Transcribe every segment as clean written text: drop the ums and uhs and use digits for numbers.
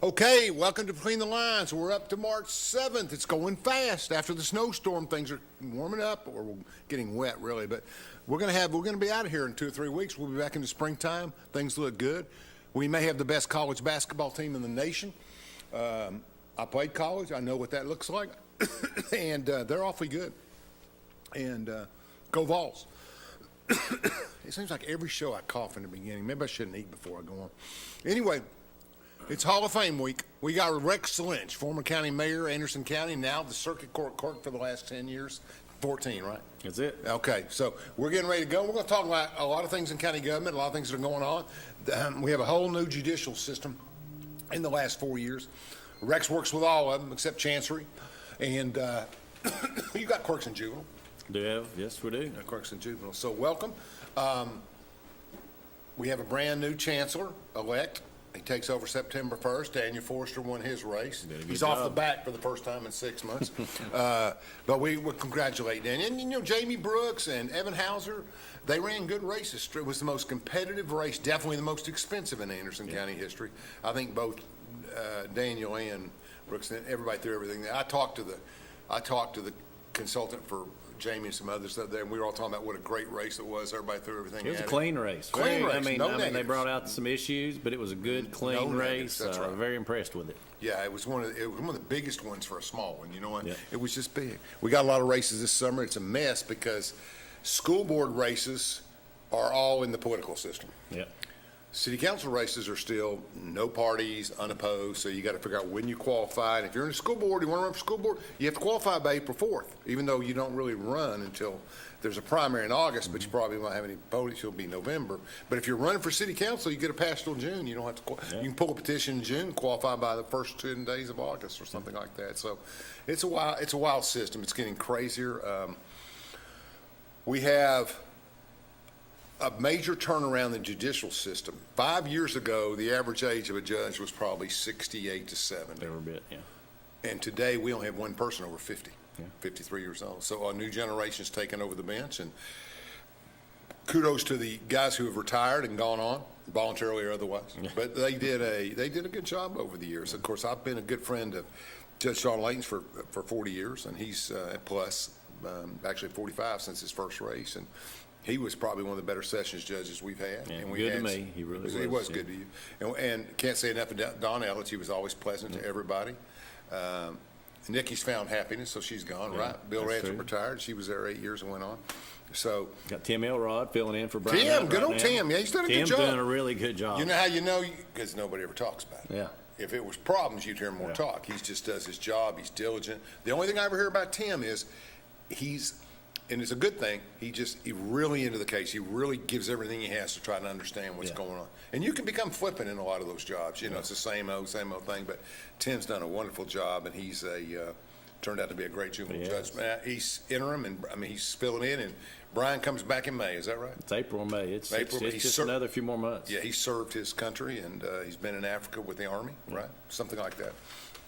Okay, welcome to Between the Lines. We're up to March 7th. It's going fast. After the snowstorm, things are warming up, or getting wet, really. But we're going to be out of here in 2 or 3 weeks. We'll be back in the springtime. Things look good. We may have the best college basketball team in the nation. I played college. I know what that looks like. And they're awfully good. And go Vols. It seems like every show I cough in the beginning. Maybe I shouldn't eat before I go on. Anyway, it's Hall of Fame week. We got Rex Lynch, former county mayor, Anderson County, now the circuit court clerk for the last 10 years. 14, right? That's it. Okay, so we're getting ready to go. We're going to talk about a lot of things in county government, a lot of things that are going on. We have a whole new judicial system in the last 4 years. Rex works with all of them except Chancery. And you got clerks and juvenile. Do you have? Yes, we do. Clerks and juvenile. So welcome. We have a brand new chancellor-elect. He takes over September 1st. Daniel Forrester won his race. He's off the bat for the first time in 6 months. But we congratulate Daniel. And, you know, Jamie Brooks and Evan Hauser, they ran good races. It was the most competitive race, definitely the most expensive in Anderson County history. I think both Daniel and Brooks, and everybody threw everything. I talked to the consultant for Jamie and some others there, and we were all talking about what a great race it was. Everybody threw everything. It was a clean race. Clean race. I mean, they negatives. brought out some issues, but it was a good, clean race. That's right. Very impressed with it. Yeah, it was one of the biggest ones for a small one. You know what? Yeah. It was just big. We got a lot of races this summer. It's a mess because school board races are all in the political system. Yeah. City council races are still no parties, unopposed, so you got to figure out when you qualify. And if you're in a school board, you want to run for school board, you have to qualify by April 4th, even though you don't really run until there's a primary in August, but you probably won't have any voting until it'll be November. But if you're running for city council, you get a pass till June. You don't have to. You can pull a petition in June, qualify by the first 10 days of August or something like that. So it's a wild system. It's getting crazier. We have a major turnaround in the judicial system. 5 years ago, the average age of a judge was probably 68 to 70. Every bit, yeah. And today, we only have one person over 50, Yeah. 53 years old. So a new generation's taken over the bench, and kudos to the guys who have retired and gone on, voluntarily or otherwise. Yeah. But they did a good job over the years. Of course, I've been a good friend of Judge Sean Layton's for 40 years, and he's actually 45 since his first race. And he was probably one of the better sessions judges we've had. Yeah, and we good had, to me. He really was. He was good to you. And can't say enough of Don Ellis. He was always pleasant to everybody. Nikki's found happiness, so she's gone, right? Bill Ransom retired. She was there 8 years and went on. So got Tim Elrod filling in for Brian. Tim, good right old now. Tim. Yeah, he's done a good Tim's job. doing a really good job. You know how you know? Because nobody ever talks about it. Yeah. If it was problems, you'd hear more talk. He just does his job. He's diligent. The only thing I ever hear about Tim is and it's a good thing, he's really into the case. He really gives everything he has to try to understand what's going on. And you can become flippant in a lot of those jobs. You know, it's the same old thing. But Tim's done a wonderful job, and he's turned out to be a great juvenile judge. He's interim, and he's filling in, and Brian comes back in May. Is that right? It's April or May. It's just another few more months. Yeah, he served his country, and he's been in Africa with the Army, right? Something like that.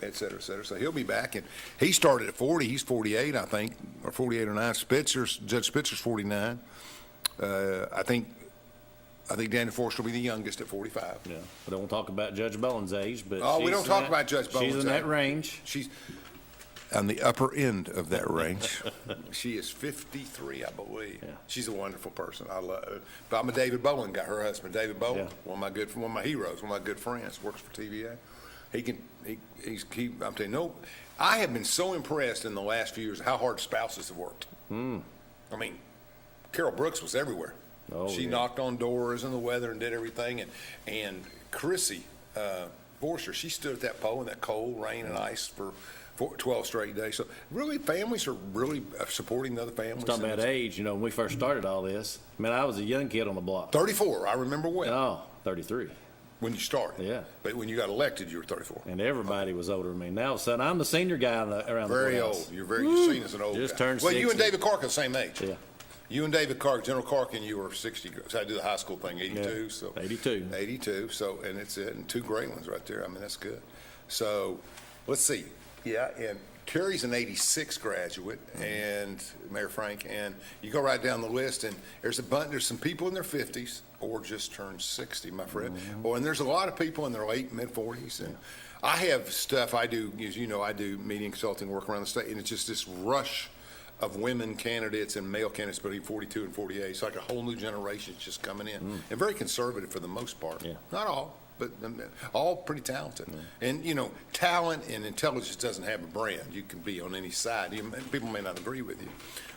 Et cetera, et cetera. So he'll be back, and he started at 40. He's 48, I think, or 48 or 9. Judge Spitzer's 49. I think Daniel Forrester will be the youngest at 45. Yeah, we don't talk about Judge Bowen's age, but we don't talk about Judge Bowen's age. She's in that range. She's on the upper end of that range. She is 53, I believe. Yeah. She's a wonderful person. I love her. But I'm a David Bowen guy. Her husband, David Bowen, one of my heroes, one of my good friends, works for TVA. I'm telling you, no, I have been so impressed in the last few years how hard spouses have worked. I mean, Carol Brooks was everywhere. She knocked on doors in the weather and did everything. And Chrissy Forster, she stood at that pole in that cold rain and ice for 12 straight days. So really, families are really supporting the other families. Talking about age, you know, when we first started all this, I mean, I was a young kid on the block. 34, I remember when. Oh, 33. When you started. Yeah. But when you got elected, you were 34. And everybody was older than me. Now, all of a sudden, I'm the senior guy around very the old. You're seen as an old Just guy. turned Well, 60. you and David Clark are the same age. Yeah. You and David Clark, General Clark, and you were 60. So I do the high school thing, 82. Yeah. So 82. 82. So, and it's it. And two great ones right there. I mean, that's good. So let's see. Yeah. And Carrie's an 86 graduate, and Mayor Frank, and you go right down the list, and there's some people in their 50s. or just turned 60, my friend. Oh, and there's a lot of people in their late, mid-40s. And I have stuff I do, as you know, I do media and consulting work around the state, and it's just this rush of women candidates and male candidates between 42 and 48. It's like a whole new generation just coming in. And very conservative for the most part. Yeah. Not all, but all pretty talented. And, you know, talent and intelligence doesn't have a brand. You can be on any side. People may not agree with you.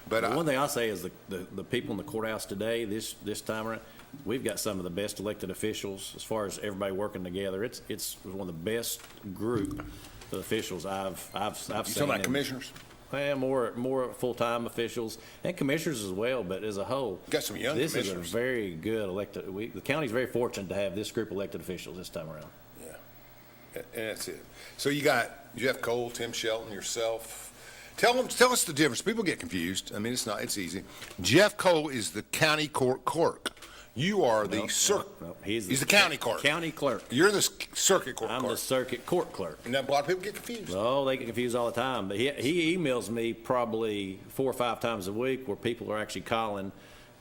But One thing I'll say is the people in the courthouse today, this time around, we've got some of the best elected officials as far as everybody working together. It's one of the best group of officials I've you seen. talking about commissioners? Well, more full-time officials and commissioners as well, but as a whole. Got some young this commissioners. Is a very good elected, the county's very fortunate to have this group of elected officials this time around. Yeah, and that's it. So you got Jeff Cole, Tim Shelton, yourself. Tell us the difference. People get confused. I mean, it's easy. Jeff Cole is the county court clerk. You are the he's the county clerk. County clerk. You're the circuit court I'm clerk. the circuit court clerk. And a lot of people get confused. Oh, they get confused all the time. But he emails me probably 4 or 5 times a week where people are actually calling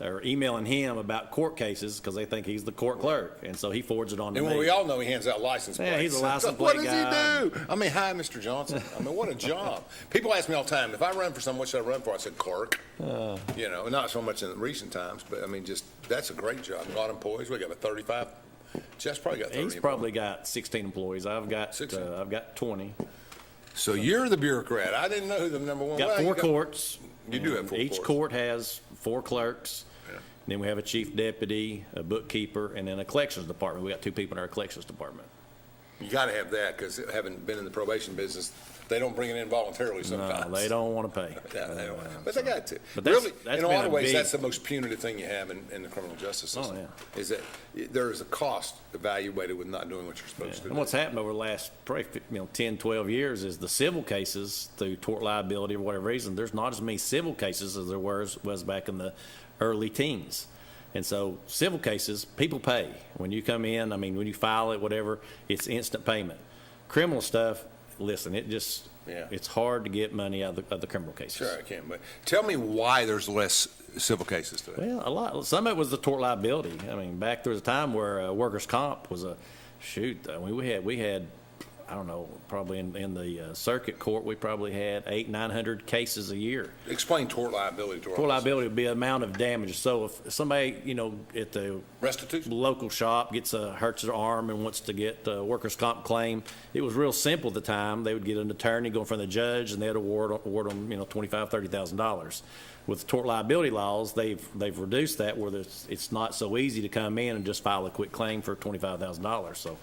or emailing him about court cases because they think he's the court clerk. And so he forwards it on to And me. we all know he hands out license plates. Yeah, he's a license What plate does guy. he do? I mean, hi, Mr. Johnson. I mean, what a job. People ask me all the time, if I run for someone, what should I run for? I said clerk. You know, not so much in recent times, but I mean, just that's a great job. A lot of employees. We got about 35. Jeff's probably got 30. He's probably got 16 employees. I've got 16. I've got 20. So you're the bureaucrat. I didn't know who the number one. Got 4 courts. You do have 4 Each courts. court has 4 clerks. Yeah. Then we have a chief deputy, a bookkeeper, and then a collections department. We got 2 people in our collections department. You got to have that because having been in the probation business, they don't bring it in voluntarily sometimes. No, they don't want to pay. Yeah, they don't. But they got to. But that's- really, that's in a been lot of a ways, big- that's the most punitive thing you have in the criminal justice system. yeah. Is that there is a cost evaluated with not doing what you're supposed to And do. what's happened over the last probably 10, 12 years is the civil cases through tort liability or whatever reason, there's not as many civil cases as there was back in the early teens. And so civil cases, people pay. When you come in, I mean, when you file it, whatever, it's instant payment. Criminal stuff, listen, it's hard to get money out of the criminal cases. Sure, I can. But tell me why there's less civil cases today. Well, some of it was the tort liability. I mean, back there was a time where workers' comp was we had, I don't know, probably in the circuit court, we probably had 800-900 cases a year. Explain tort liability to our Tort listeners. liability would be the amount of damage. So if somebody, at the Restitution? local shop hurts their arm and wants to get a workers' comp claim, it was real simple at the time. They would get an attorney, go in front of the judge, and they'd award them, $25,000, $30,000. With tort liability laws, they've reduced that where it's not so easy to come in and just file a quick claim for $25,000. So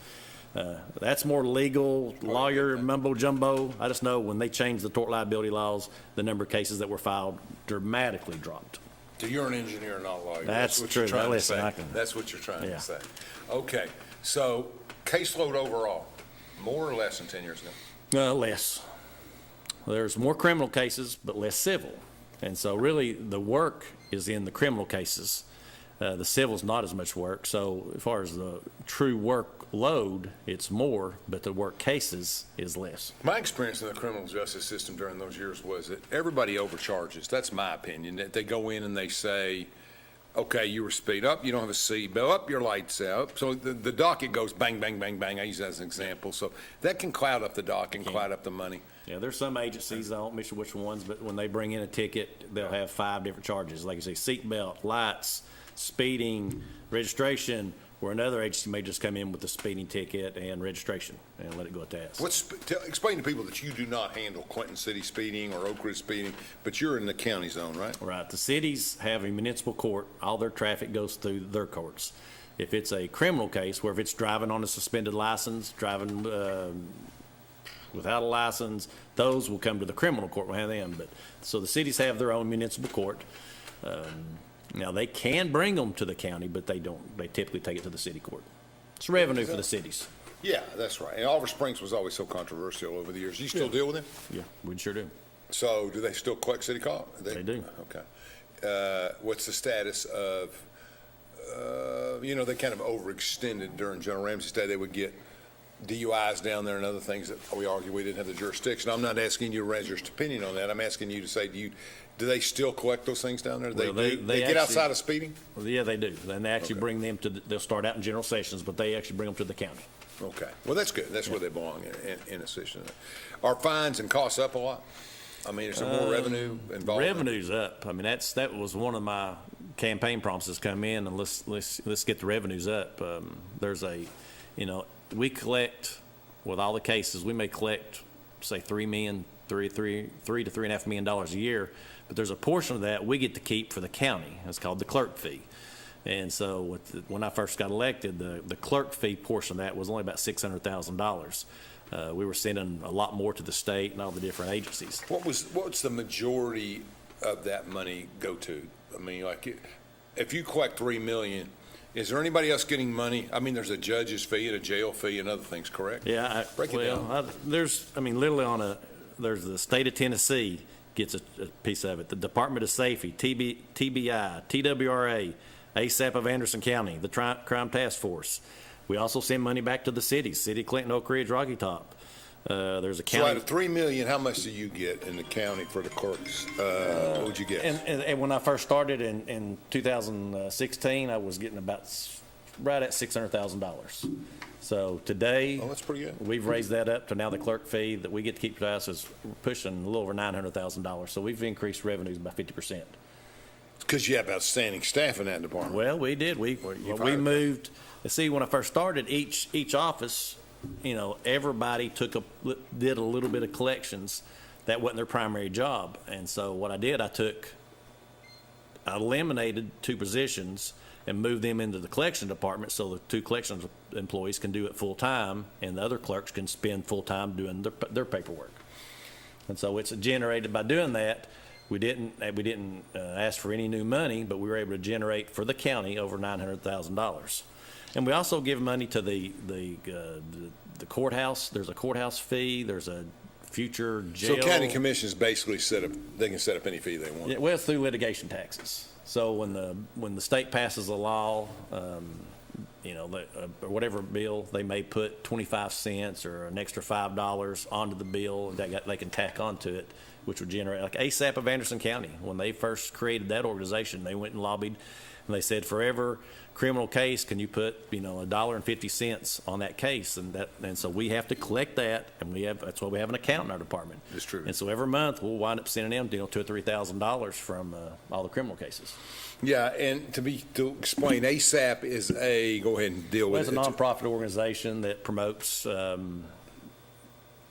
that's more legal, lawyer mumbo jumbo. I just know when they changed the tort liability laws, the number of cases that were filed dramatically dropped. So you're an engineer, not a lawyer. That's what true. You're trying Now, to listen, say. I can- That's what you're trying Yeah. to say. Okay. So caseload overall, more or less than 10 years ago? Less. There's more criminal cases, but less civil. And so really the work is in the criminal cases. The civil's not as much work. So as far as the true workload, it's more, but the work cases is less. My experience in the criminal justice system during those years was that everybody overcharges. That's my opinion. That they go in and they say, okay, you were speed up, you don't have a seatbelt, up, your lights out. So the docket goes bang, bang, bang, bang. I use that as an example. So that can cloud up the docket and cloud up the money. Yeah, there's some agencies, I won't mention which ones, but when they bring in a ticket, they'll have 5 different charges. Like you say, seatbelt, lights, speeding, registration, where another agency may just come in with the speeding ticket and registration and let it go at that. Explain to people that you do not handle Clinton City speeding or Oak Ridge speeding, but you're in the county zone, right? Right. The cities have a municipal court. All their traffic goes through their courts. If it's a criminal case, where if it's driving on a suspended license, driving without a license, those will come to the criminal court. We'll have them. So the cities have their own municipal court. Now, they can bring them to the county, but they don't. They typically take it to the city court. It's revenue for the cities. Yeah, that's right. And Oliver Springs was always so controversial over the years. Do you still deal with him? Yeah, we sure do. So do they still collect city call? They do. Okay. What's the status of, they kind of overextended during General Ramsey's day. They would get DUIs down there and other things that we argue we didn't have the jurisdiction. I'm not asking you to raise your opinion on that. I'm asking you to say, do Do they still collect those things down there? Well, They they get actually- outside of speeding? Well, yeah, they do. And they actually Okay. bring them to, they'll start out in general sessions, but they actually bring them to the county. Okay, well, that's good. That's where they belong in a session. Are fines and costs up a lot? I mean, is there more revenue involved? Revenue's up. I mean, that was one of my campaign promises, come in and let's get the revenues up. There's we collect, with all the cases, we may collect, say, $3 to $3.5 million a year, but there's a portion of that we get to keep for the county. It's called the clerk fee. And so when I first got elected, the clerk fee portion of that was only about $600,000. We were sending a lot more to the state and all the different agencies. What's the majority of that money go to? I mean, like, if you collect $3 million, is there anybody else getting money? I mean, there's a judge's fee and a jail fee and other things, correct? Yeah, Break it down. literally there's the state of Tennessee gets a piece of it. The Department of Safety, TBI, TWRA, ASAP of Anderson County, the Crime Task Force. We also send money back to the cities, City of Clinton, Oak Ridge, Rocky Top. There's a So county. out of $3 million, how much do you get in the county for the clerks? What would you get? And when I first started in 2016, I was getting about right at $600,000. So today, Oh, that's pretty good. we've raised that up to now the clerk fee that we get to keep to us is pushing a little over $900,000. So we've increased revenues by 50%. Because you have outstanding staff in that department. Well, we did. We hired moved. See, when I first started, each office, everybody did a little bit of collections. That wasn't their primary job, and so what I did, I eliminated 2 positions and moved them into the collection department, so the 2 collections employees can do it full time, and the other clerks can spend full time doing their paperwork. And so it's generated by doing that. We didn't ask for any new money, but we were able to generate for the county over $900,000. And we also give money to the courthouse. There's a courthouse fee. There's a future jail. So county commissions basically they can set up any fee they want. Yeah, well, it's through litigation taxes. So when the state passes a law, or whatever bill, they may put 25 cents or an extra $5 onto the bill that they can tack onto it, which would generate, like ASAP of Anderson County. When they first created that organization, they went and lobbied, and they said, for every criminal case, can you put, $1.50 on that case? And so we have to collect that, and that's why we have an account in our department. That's true. And so every month, we'll wind up sending them, $2,000 or $3,000 from all the criminal cases. Yeah, and to explain, ASAP is go ahead and deal Well, with it's a it. nonprofit organization that promotes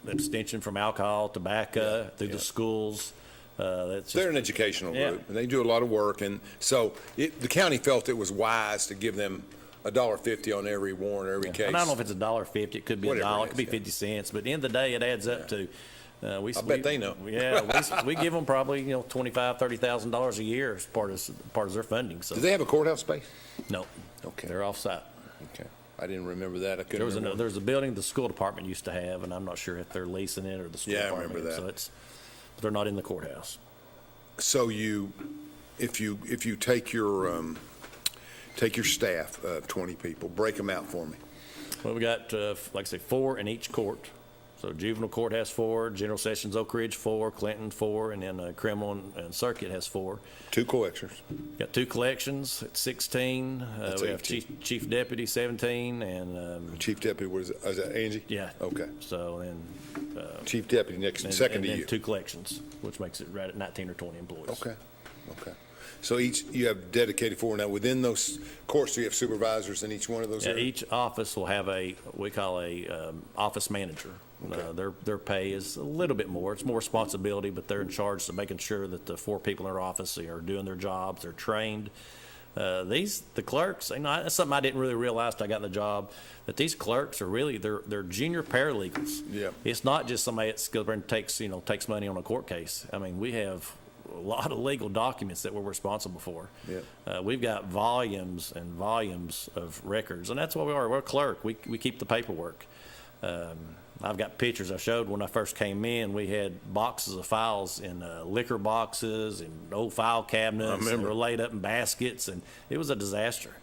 abstention from alcohol, tobacco, through the schools. They're an educational Yeah. group, and they do a lot of work, and so the county felt it was wise to give them $1.50 on every warrant, every case. And I don't know if it's $1.50, it could be Whatever $1, it it could be is, 50 cents, but at the end of the day, it adds up to. I bet they know. Yeah, we give them probably $25,000, $30,000 a year as part of their funding. So Do they have a courthouse space? no, Okay. they're off-site. Okay, I didn't remember that. I couldn't There was remember. there's a building the school department used to have, and I'm not sure if they're leasing it or the school Yeah, I department. remember that. So but they're not in the courthouse. So if you take your staff of 20 people, break them out for me. Well, we got, like I say, 4 in each court. So juvenile court has 4, general sessions, Oak Ridge 4, Clinton 4, and then criminal and circuit has 4. 2 collectors. Got 2 collections at 16. That's We have 18. chief deputy 17, and Chief deputy, is that Angie? yeah. Okay. So then Chief deputy second to then you. 2 collections, which makes it right at 19 or 20 employees. Okay. So you have dedicated 4 now. Within those courts, do you have supervisors in each one of those Yeah, areas? each office will have we call a office manager. Okay. Their pay is a little bit more. It's more responsibility, but they're in charge of making sure that the 4 people in their office are doing their jobs. They're trained. The clerks, that's something I didn't really realize till I got in the job, that these clerks are really, they're junior paralegals. Yeah. It's not just somebody that goes there and takes money on a court case. I mean, we have a lot of legal documents that we're responsible for. Yeah. We've got volumes and volumes of records, and that's what we are. We're a clerk. We keep the paperwork. I've got pictures I showed when I first came in. We had boxes of files in liquor boxes and old file cabinets. I remember. And were laid up in baskets, and it was a disaster.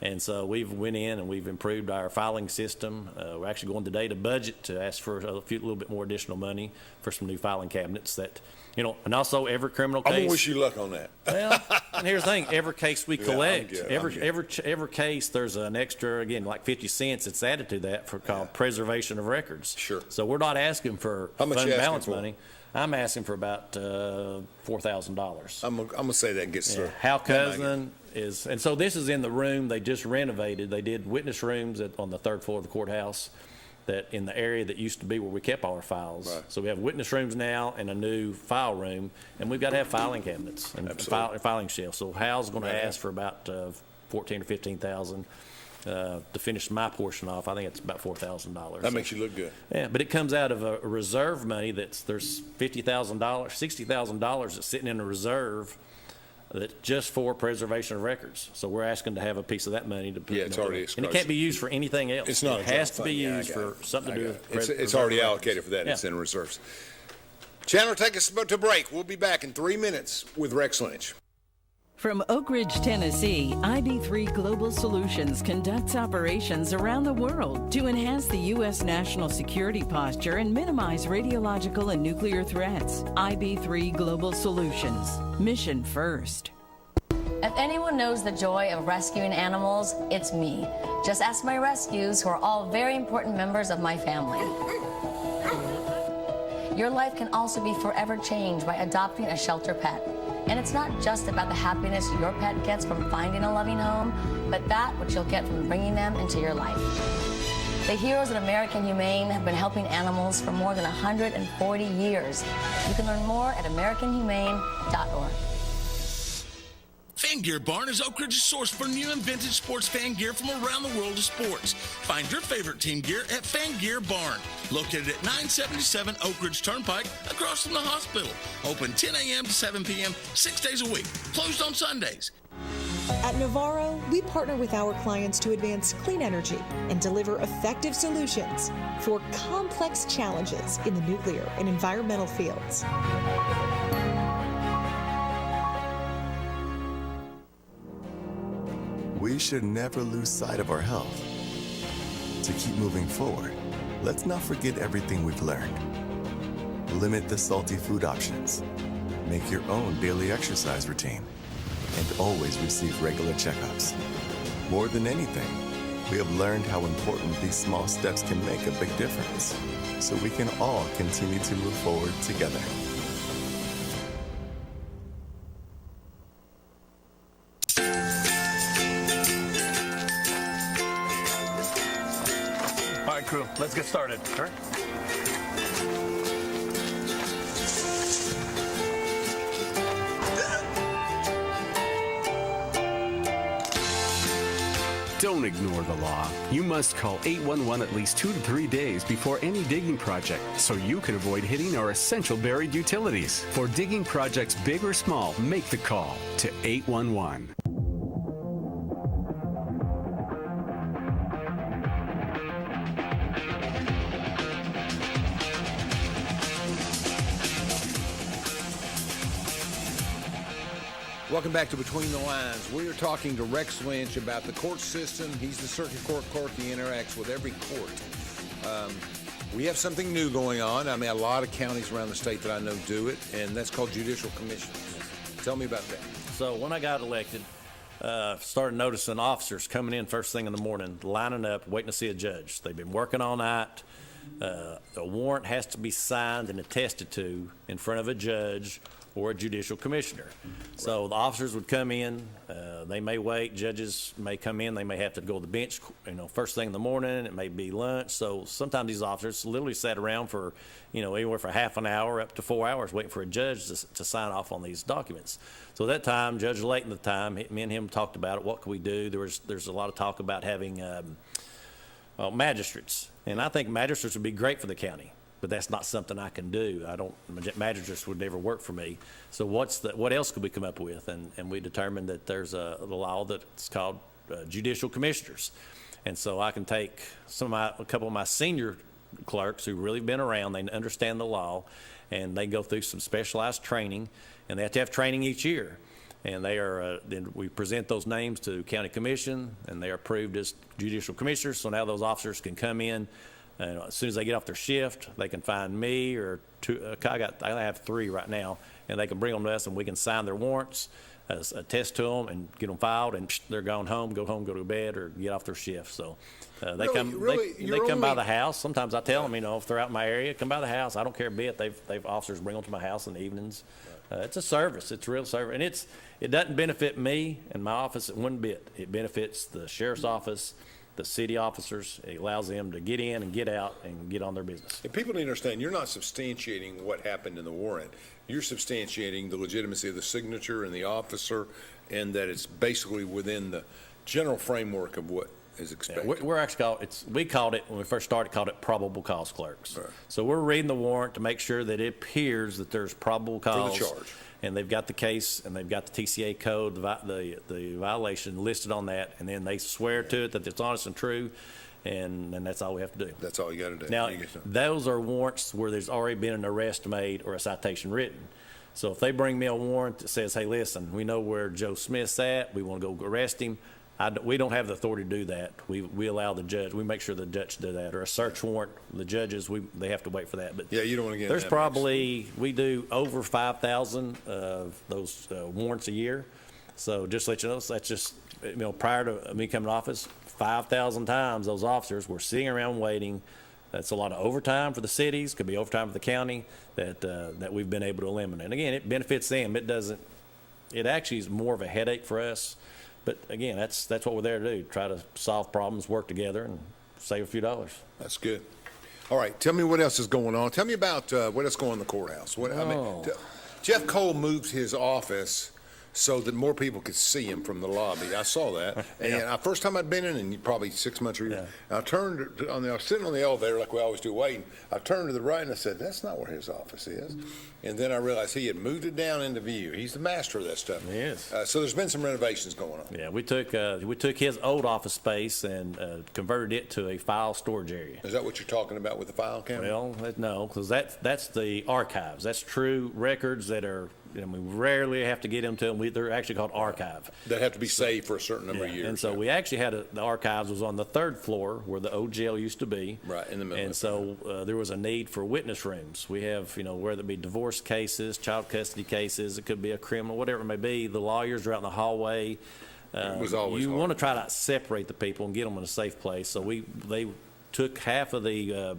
And so we've went in and we've improved our filing system. We're actually going today to budget to ask for a little bit more additional money for some new filing cabinets that And also every criminal I'm case. gonna wish you luck on that. Well, and here's the thing: every case we collect, good. every case, there's an extra, again, like 50 cents that's added to that for called preservation of records. Sure. So we're not asking for How much fund you asking balance for? money. I'm asking for about $4,000. I'm gonna say that gets through. Hal Cousin is, and so this is in the room they just renovated. They did witness rooms on the third floor of the courthouse, that in the area that used to be where we kept all our files. Right. So we have witness rooms now and a new file room, and we've got to have filing cabinets and filing shelves. So Hal's going to ask for about 14 or 15,000 to finish my portion off. I think it's about $4,000. That makes you look good. Yeah, but it comes out of a reserve money there's $50,000, $60,000 that's sitting in a reserve that's just for preservation of records. So we're asking to have a piece of that money to put. Yeah, it's already and it can't be used for anything else. It's not. It has to be used for something to do with. It's already allocated for that. Yeah. It's in reserves. Chandler, take us to break. We'll be back in 3 minutes with Rex Lynch. From Oak Ridge, Tennessee, IB3 Global Solutions conducts operations around the world to enhance the U.S. national security posture and minimize radiological and nuclear threats. IB3 Global Solutions. Mission first. If anyone knows the joy of rescuing animals, it's me. Just ask my rescues, who are all very important members of my family. Your life can also be forever changed by adopting a shelter pet. And it's not just about the happiness your pet gets from finding a loving home, but that which you'll get from bringing them into your life. The heroes at American Humane have been helping animals for more than 140 years. You can learn more at AmericanHumane.org. Fan Gear Barn is Oak Ridge's source for new and vintage sports fan gear from around the world of sports. Find your favorite team gear at Fan Gear Barn, located at 977 Oak Ridge Turnpike, across from the hospital. Open 10 a.m. to 7 p.m., 6 days a week. Closed on Sundays. At Navarro, we partner with our clients to advance clean energy and deliver effective solutions for complex challenges in the nuclear and environmental fields. We should never lose sight of our health. To keep moving forward, let's not forget everything we've learned. Limit the salty food options. Make your own daily exercise routine. And always receive regular checkups. More than anything, we have learned how important these small steps can make a big difference, so we can all continue to move forward together. All right, crew, let's get started. Sure. Don't ignore the law. You must call 811 at least 2 to 3 days before any digging project so you can avoid hitting our essential buried utilities. For digging projects big or small, make the call to 811. Welcome back to Between the Lines. We are talking to Rex Lynch about the court system. He's the circuit court clerk. He interacts with every court. We have something new going on. I mean, a lot of counties around the state that I know do it, and that's called judicial commissions. Tell me about that. So when I got elected, started noticing officers coming in first thing in the morning, lining up, waiting to see a judge. They've been working all night. A warrant has to be signed and attested to in front of a judge or a judicial commissioner. So the officers would come in, they may wait, judges may come in, they may have to go to the bench, first thing in the morning, it may be lunch. So sometimes these officers literally sat around for, anywhere from half an hour up to 4 hours waiting for a judge to sign off on these documents. So at that time, Judge Layton at the time, me and him talked about it, what could we do? There's a lot of talk about having magistrates. And I think magistrates would be great for the county, but that's not something I can do. Magistrates would never work for me. So what else could we come up with? And we determined that there's a law that's called judicial commissioners. And so I can take a couple of my senior clerks who really been around, they understand the law, and they go through some specialized training, and they have to have training each year. And they are, then we present those names to county commission, and they are approved as judicial commissioners. So now those officers can come in, And as soon as they get off their shift, they can find me or two. I have 3 right now, and they can bring them to us, and we can sign their warrants, attest to them, and get them filed, and they're gone home, go to bed, or get off their shift. So they come by the house. Sometimes I tell them, if they're out in my area, come by the house. I don't care a bit. They've officers bring them to my house in the evenings. It's a service. It's a real service, and it doesn't benefit me and my office one bit. It benefits the sheriff's office, the city officers. It allows them to get in and get out and get on their business. And people need to understand, you're not substantiating what happened in the warrant. You're substantiating the legitimacy of the signature and the officer, and that it's basically within the general framework of what is expected. Yeah, we're actually we called it, when we first started, called it probable cause clerks. Right. So we're reading the warrant to make sure that it appears that there's probable cause. For the charge. And they've got the case, and they've got the TCA code, the violation listed on that, and then they swear to it that it's honest and true, and that's all we have to do. That's all you got to do. Now, those are warrants where there's already been an arrest made or a citation written. So if they bring me a warrant that says, hey, listen, we know where Joe Smith's at, we want to go arrest him, we don't have the authority to do that. We allow the judge. We make sure the judge do that. Or a search warrant, the judges, they have to wait for that. But yeah, you don't want to get. There's probably we do over 5,000 of those warrants a year. So just to let you know, that's just prior to me coming to office, 5,000 times those officers were sitting around waiting. That's a lot of overtime for the cities. Could be overtime for the county that we've been able to eliminate. And again, it benefits them. It actually is more of a headache for us. But again, that's what we're there to do, try to solve problems, work together, and save a few dollars. That's good. All right, tell me what else is going on. Tell me about what else going on in the courthouse. Jeff Cole moved his office so that more people could see him from the lobby. I saw that. And first time I'd been in probably 6 months or years. I turned I was sitting on the elevator like we always do waiting. I turned to the right and I said, that's not where his office is. And then I realized he had moved it down into view. He's the master of that stuff. He is. So there's been some renovations going on. Yeah, we took his old office space and converted it to a file storage area. Is that what you're talking about with the file cabinet? Well, no, because that's the archives. That's true records that are, we rarely have to get them to them. They're actually called archive. That have to be saved for a certain number of years. And so we actually had the archives was on the 3rd floor where the old jail used to be. Right, in the middle. And so there was a need for witness rooms. We have, whether it be divorce cases, child custody cases, it could be a criminal, whatever it may be. The lawyers are out in the hallway. It was always you hard. want to try to separate the people and get them in a safe place. So they took half of the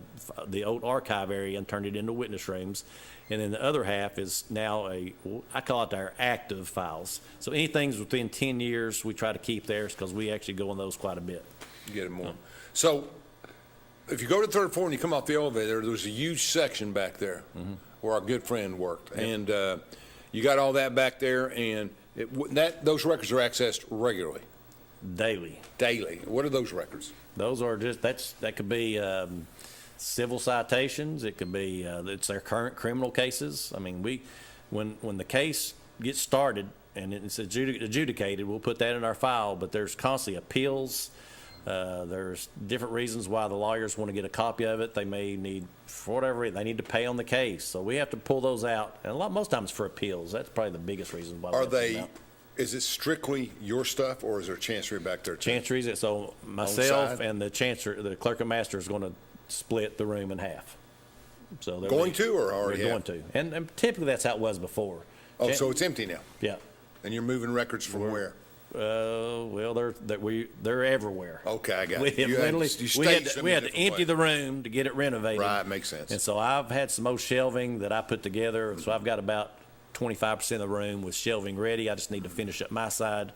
old archive area and turned it into witness rooms. And then the other half is now I call it our active files. So anything's within 10 years, we try to keep theirs because we actually go on those quite a bit. You get them more. So if you go to the 3rd floor and you come off the elevator, there's a huge section back there where our good friend worked. Yep. And you got all that back there, and those records are accessed regularly. Daily. What are those records? Those are that could be civil citations. It could be it's their current criminal cases. I mean, when the case gets started and it's adjudicated, we'll put that in our file. But there's constantly appeals. There's different reasons why the lawyers want to get a copy of it. They may need, for whatever reason, they need to pay on the case. So we have to pull those out. And most times for appeals. That's probably the biggest reason why. Is it strictly your stuff, or is there chancery back there too? Chancery. So myself and the clerk and master is going to split the room in half. So or already going to, and typically that's how it was before. Oh, so it's empty now. Yeah. And you're moving records from where? Well, they're everywhere. Okay, I got it. We had to empty the room to get it renovated. Right, makes sense. And so I've had some old shelving that I put together. So I've got about 25% of the room with shelving ready. I just need to finish up my side.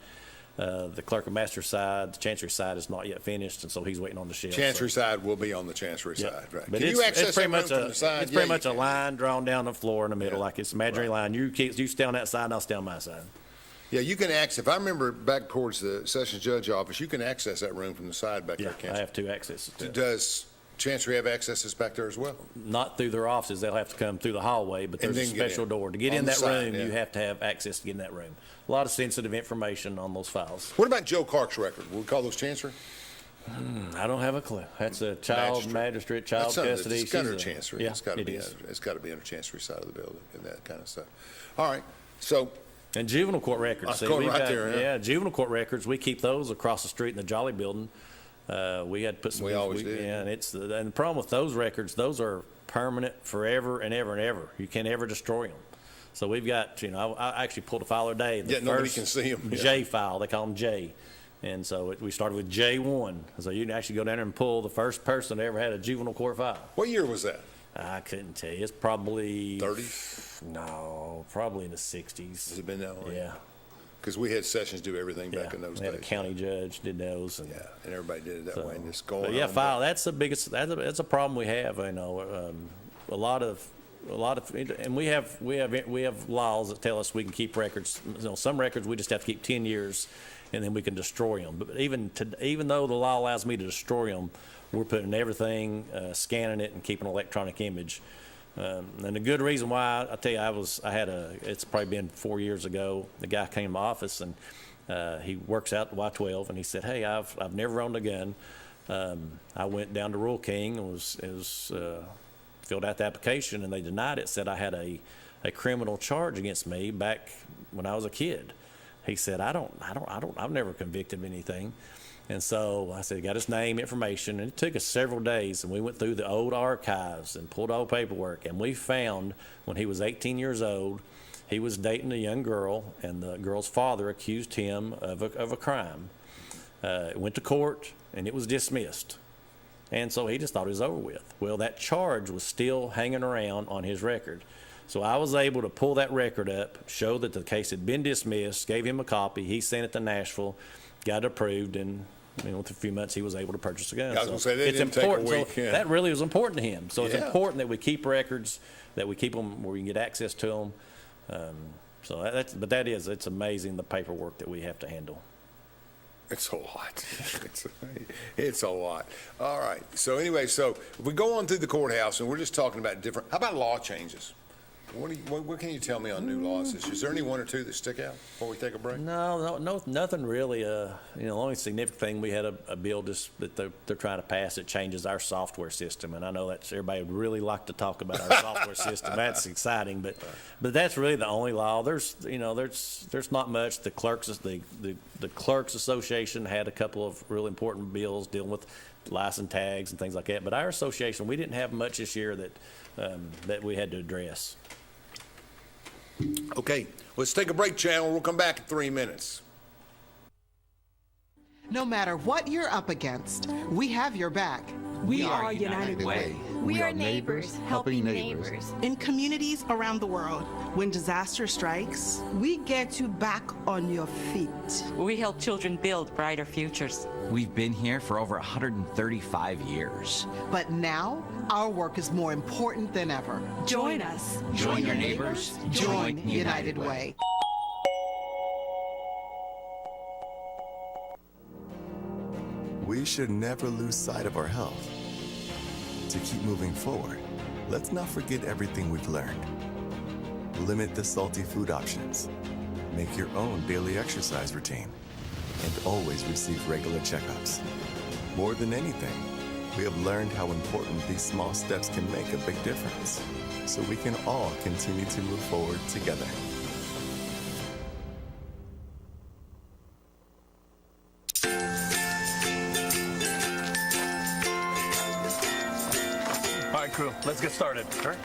The clerk and master side, the chancery side is not yet finished, and so he's waiting on the shelf. Chancery side will be on the chancery side, right? But Can you access that room from the side? It's pretty much a line drawn down the floor in the middle, like it's an imaginary line. You stay on that side, and I'll stay on my side. Yeah, you can access. If I remember back towards the Sessions Judge office, you can access that room from the side back there, can't you? I have 2 accesses. Does Chancery have accesses back there as well? Not through their offices. They'll have to come through the hallway, but there's a special door. To get in that room, you have to have access to get in that room. A lot of sensitive information on those files. What about Joe Clark's record? Would we call those Chancery? I don't have a clue. That's a child magistrate, child custody. It's under Chancery. Yeah, it's got to be under Chancery side of the building and that kind of stuff. All right. So. And juvenile court records. Juvenile court records, we keep those across the street in the Jolly Building. We had to put some. We always did. Yeah, and and the problem with those records, those are permanent forever and ever and ever. You can't ever destroy them. So we've got, I actually pulled a file today. The nobody first can see them. Yeah. J file, they call them J. And so we started with J1. So you can actually go down there and pull the first person that ever had a juvenile court file. What year was that? I couldn't tell you. It's probably 30s? No, probably in the 60s. Has it been that long? Yeah. Because we had sessions do everything back in those we had days. A county judge did those. And, yeah, and everybody did it that way. And just going but yeah, on. file. That's the biggest. That's a problem we have. A lot of, and we have laws that tell us we can keep records. Some records we just have to keep 10 years, and then we can destroy them. But even though the law allows me to destroy them, we're putting everything, scanning it, and keeping an electronic image. And the good reason why, I tell you, it's probably been 4 years ago, the guy came to my office and he works out the Y-12 and he said, hey, I've never owned a gun. I went down to Rural King and filled out the application and they denied it, said I had a criminal charge against me back when I was a kid. He said, I've never convicted of anything. And so I said, got his name, information, and it took us several days, and we went through the old archives and pulled old paperwork, and we found when he was 18 years old, he was dating a young girl, and the girl's father accused him of a crime. It went to court, and it was dismissed. And so he just thought it was over with. Well, that charge was still hanging around on his record. So I was able to pull that record up, show that the case had been dismissed, gave him a copy, he sent it to Nashville, got it approved, and within a few months he was able to purchase a gun. I was going to say, that didn't take a week. So that really was important to him. So it's important that we keep records, that we keep them where we can get access to them. It's amazing the paperwork that we have to handle. It's a lot. It's a lot. All right. So anyway, if we go on through the courthouse and we're just talking about how about law changes? What can you tell me on new laws? Is there any one or two that stick out before we take a break? No, nothing really. The only significant thing, we had a bill that they're trying to pass that changes our software system, and I know that everybody would really like to talk about our software system. That's exciting, but that's really the only law. There's not much. The Clerks Association had a couple of really important bills dealing with license tags and things like that, but our association, we didn't have much this year that we had to address. Okay, let's take a break, channel. We'll come back in 3 minutes. No matter what you're up against, we have your back. We are United Way. We are neighbors, helping neighbors. In communities around the world, when disaster strikes, we get you back on your feet. We help children build brighter futures. We've been here for over 135 years. But now, our work is more important than ever. Join us. Join your neighbors. Join United Way. We should never lose sight of our health. To keep moving forward, let's not forget everything we've learned. Limit the salty food options. Make your own daily exercise routine. And always receive regular checkups. More than anything, we have learned how important these small steps can make a big difference, so we can all continue to move forward together. All right, crew, let's get started. Sure.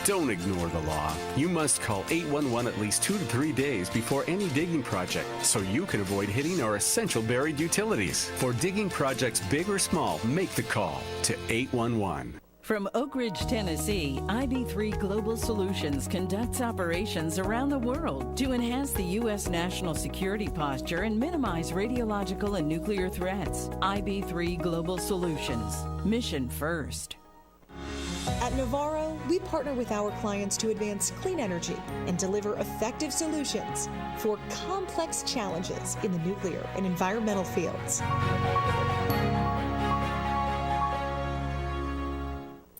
Don't ignore the law. You must call 811 at least 2 to 3 days before any digging project, so you can avoid hitting our essential buried utilities. For digging projects big or small, make the call to 811. From Oak Ridge, Tennessee, IB3 Global Solutions conducts operations around the world to enhance the U.S. national security posture and minimize radiological and nuclear threats. IB3 Global Solutions. Mission first. At Navarro, we partner with our clients to advance clean energy and deliver effective solutions for complex challenges in the nuclear and environmental fields.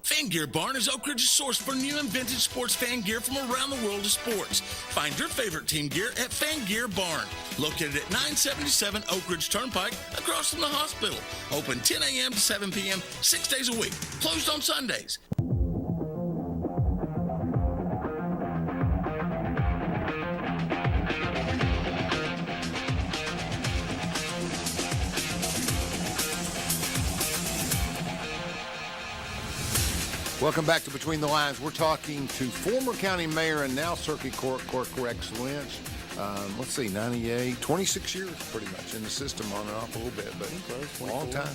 Fan Gear Barn is Oak Ridge's source for new and vintage sports fan gear from around the world of sports. Find your favorite team gear at Fan Gear Barn, located at 977 Oak Ridge Turnpike, across from the hospital. Open 10 a.m. to 7 p.m., 6 days a week. Closed on Sundays. Welcome back to Between the Lines. We're talking to former county mayor and now circuit court clerk Rex Lynch. 98, 26 years pretty much in the system on and off a little bit, but long time.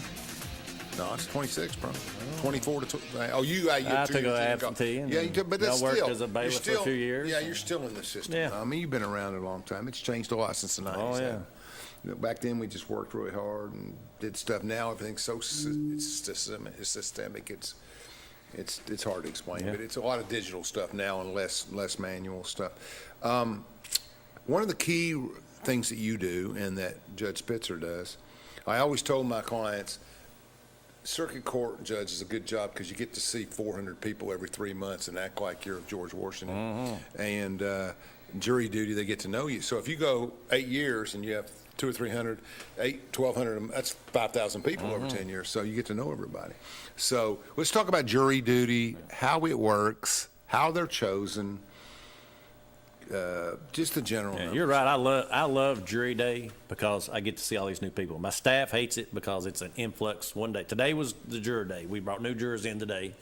No, it's 26, bro. 24 to I took an absentee. But that's I worked still, as a bailiff for a few years. Yeah, you're still in the system. Yeah. I mean, you've been around a long time. It's changed a lot since the 90s. Oh, yeah. Back then, we just worked really hard and did stuff. Now everything's so systemic. It's hard to explain, but it's a lot of digital stuff now and less manual stuff. One of the key things that you do and that Judge Spitzer does, I always told my clients, circuit court judge is a good job because you get to see 400 people every 3 months and act like you're George Washington. And jury duty, they get to know you. So if you go 8 years and you have 200 or 300, 1,200, that's 5,000 people over 10 years. So you get to know everybody. So let's talk about jury duty, how it works, how they're chosen, just the general. Yeah, you're right. I love jury day because I get to see all these new people. My staff hates it because it's an influx one day. Today was the juror day. We brought new jurors in today.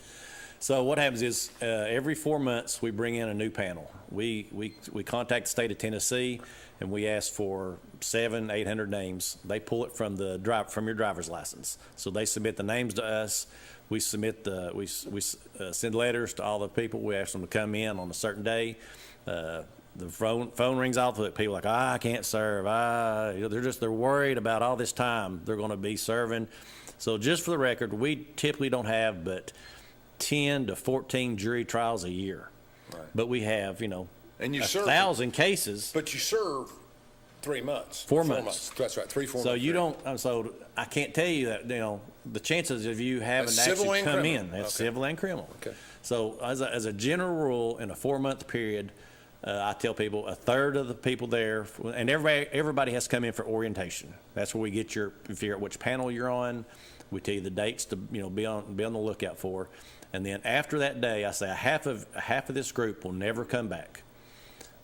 So what happens is every 4 months we bring in a new panel. We contact the state of Tennessee and we ask for 700-800 names. They pull it from from your driver's license. So they submit the names to us. We submit we send letters to all the people. We ask them to come in on a certain day. The phone rings off with people like, I can't serve. They're worried about all this time they're going to be serving. So just for the record, we typically don't have but 10 to 14 jury trials a year. Right. But we have, and you 1,000 cases. But you serve 3 months. 4 months. That's right, 3, 4 months. So you don't. So I can't tell you that. The chances of you having to actually come in, that's civil and criminal. Okay. So as a general rule, in a 4 month period, I tell people a third of the people there, and everybody has to come in for orientation. That's where we get figure out which panel you're on. We tell you the dates to be on the lookout for, and then after that day, I say half of this group will never come back.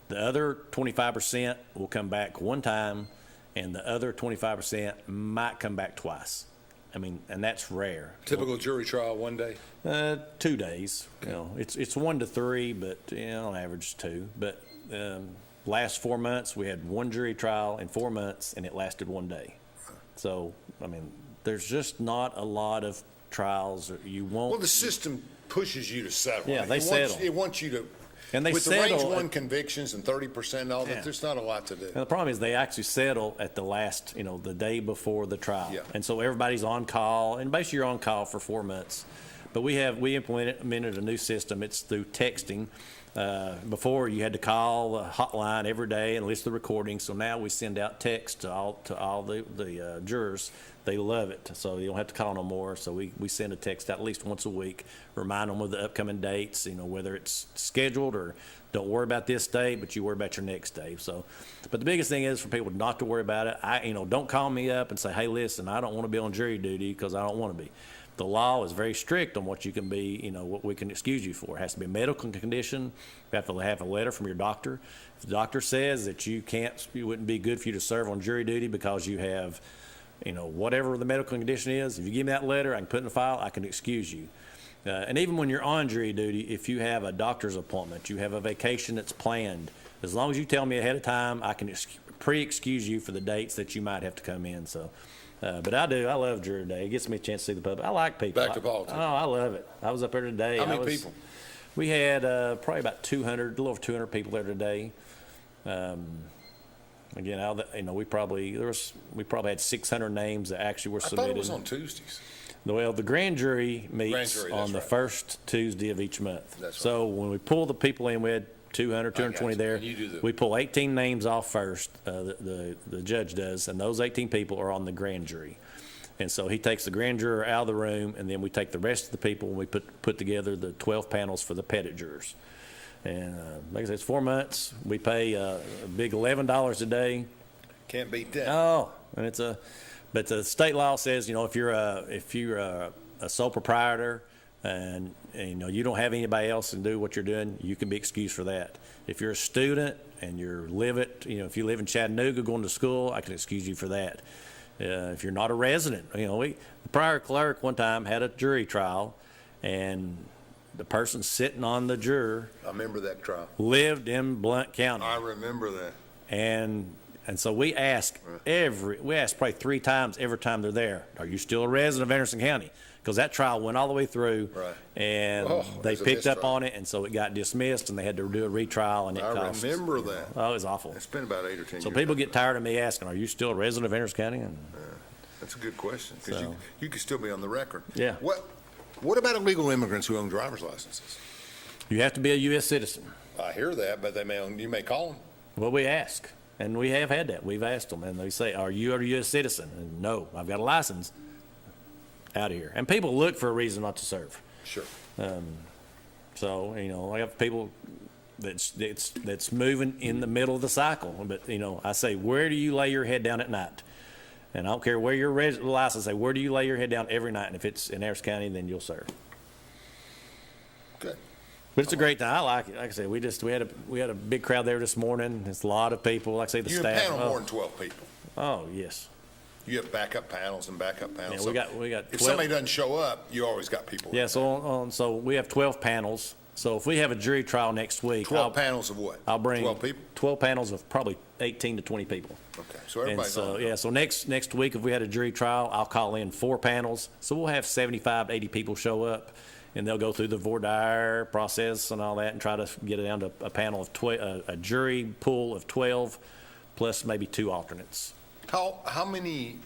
The other 25% will come back one time, and the other 25% might come back twice. I mean, and that's rare. Typical jury trial, 1 day? 2 days. Okay. It's 1 to 3, but on average 2. But last 4 months, we had 1 jury trial in 4 months, and it lasted 1 day. So, I mean, there's just not a lot of trials. You won't. Well, the system pushes you to settle. Yeah, they settle. It wants you to. And they with settle. the range 1 convictions and 30% and all that, there's not a lot to do. And the problem is they actually settle at the last, the day before the trial. Yeah. And so everybody's on call, and basically you're on call for 4 months. But we implemented a new system. It's through texting. Before you had to call the hotline every day and listen to the recording. So now we send out text to all the jurors. They love it. So you don't have to call no more. So we send a text out at least once a week, remind them of the upcoming dates, whether it's scheduled or don't worry about this day, but you worry about your next day. So, but the biggest thing is for people not to worry about it. Don't call me up and say, hey, listen, I don't want to be on jury duty because I don't want to be. The law is very strict on what you can be, what we can excuse you for. It has to be a medical condition. You have to have a letter from your doctor. If the doctor says that it wouldn't be good for you to serve on jury duty because you have, whatever the medical condition is, if you give me that letter, I can put it in the file, I can excuse you. And even when you're on jury duty, if you have a doctor's appointment, you have a vacation that's planned, as long as you tell me ahead of time, I can pre-excuse you for the dates that you might have to come in. So. But I love jury day. It gets me a chance to see the public. I like people. Back to politics. I love it. I was up there today. How many people? We had probably about 200, a little over 200 people there today. Again, we probably had 600 names that actually were submitted. I thought it was on Tuesdays. Well, the grand jury meets on the first Tuesday of each month. That's so when we pull the people in, we had 200, 220 there. We pull 18 names off first, the judge does, and those 18 people are on the grand jury. And so he takes the grand juror out of the room, and then we take the rest of the people and we put together the 12 panels for the pettit jurors. And like I said, it's 4 months. We pay a big $11 a day. Can't beat that. Oh, and but the state law says, if you're a sole proprietor, and you don't have anybody else to do what you're doing, you can be excused for that. If you're a student and if you live in Chattanooga going to school, I can excuse you for that. If you're not a resident, the prior clerk one time had a jury trial, and the person sitting on the juror I remember that trial. lived in Blount County. I remember that. And so we ask probably 3 times every time they're there, are you still a resident of Anderson County? Because that trial went all the way through, Right. and they there's a picked up mistrial. on it, and so it got dismissed, and they had to do a retrial, and it I cost. remember that. Oh, it was awful. It's been about 8 or 10 So years. people get tired of me asking, are you still a resident of Anderson County? And That's a good question, because So- you could still be on the record. Yeah. What about illegal immigrants who own driver's licenses? you have to be a U.S. citizen. I hear that, but you may call them. Well, we ask, and we have had that. We've asked them, and they say, are you a U.S. citizen? And no, I've got a license. Out of here. And people look for a reason not to serve. Sure. So, I have people that's moving in the middle of the cycle. But, I say, where do you lay your head down at night? And I don't care where your license, say, where do you lay your head down every night? And if it's in Anderson County, then you'll serve. Good. But it's a great time. I like it. Like I said, we had a big crowd there this morning. It's a lot of people. Like I say, the You staff. panel more than 12 people. Oh, yes. You have backup panels and backup panels. Yeah, we got If 12 somebody doesn't show up, you always got people. Yeah, so we have 12 panels. So if we have a jury trial next week, 12 panels of what? I'll bring 12 people? 12 panels of probably 18 to 20 people. Okay, so And everybody's so, on. yeah, so next week, if we had a jury trial, I'll call in 4 panels. So we'll have 75 to 80 people show up, and they'll go through the voir dire process and all that and try to get it down to a panel of a jury pool of 12 plus maybe 2 alternates. How many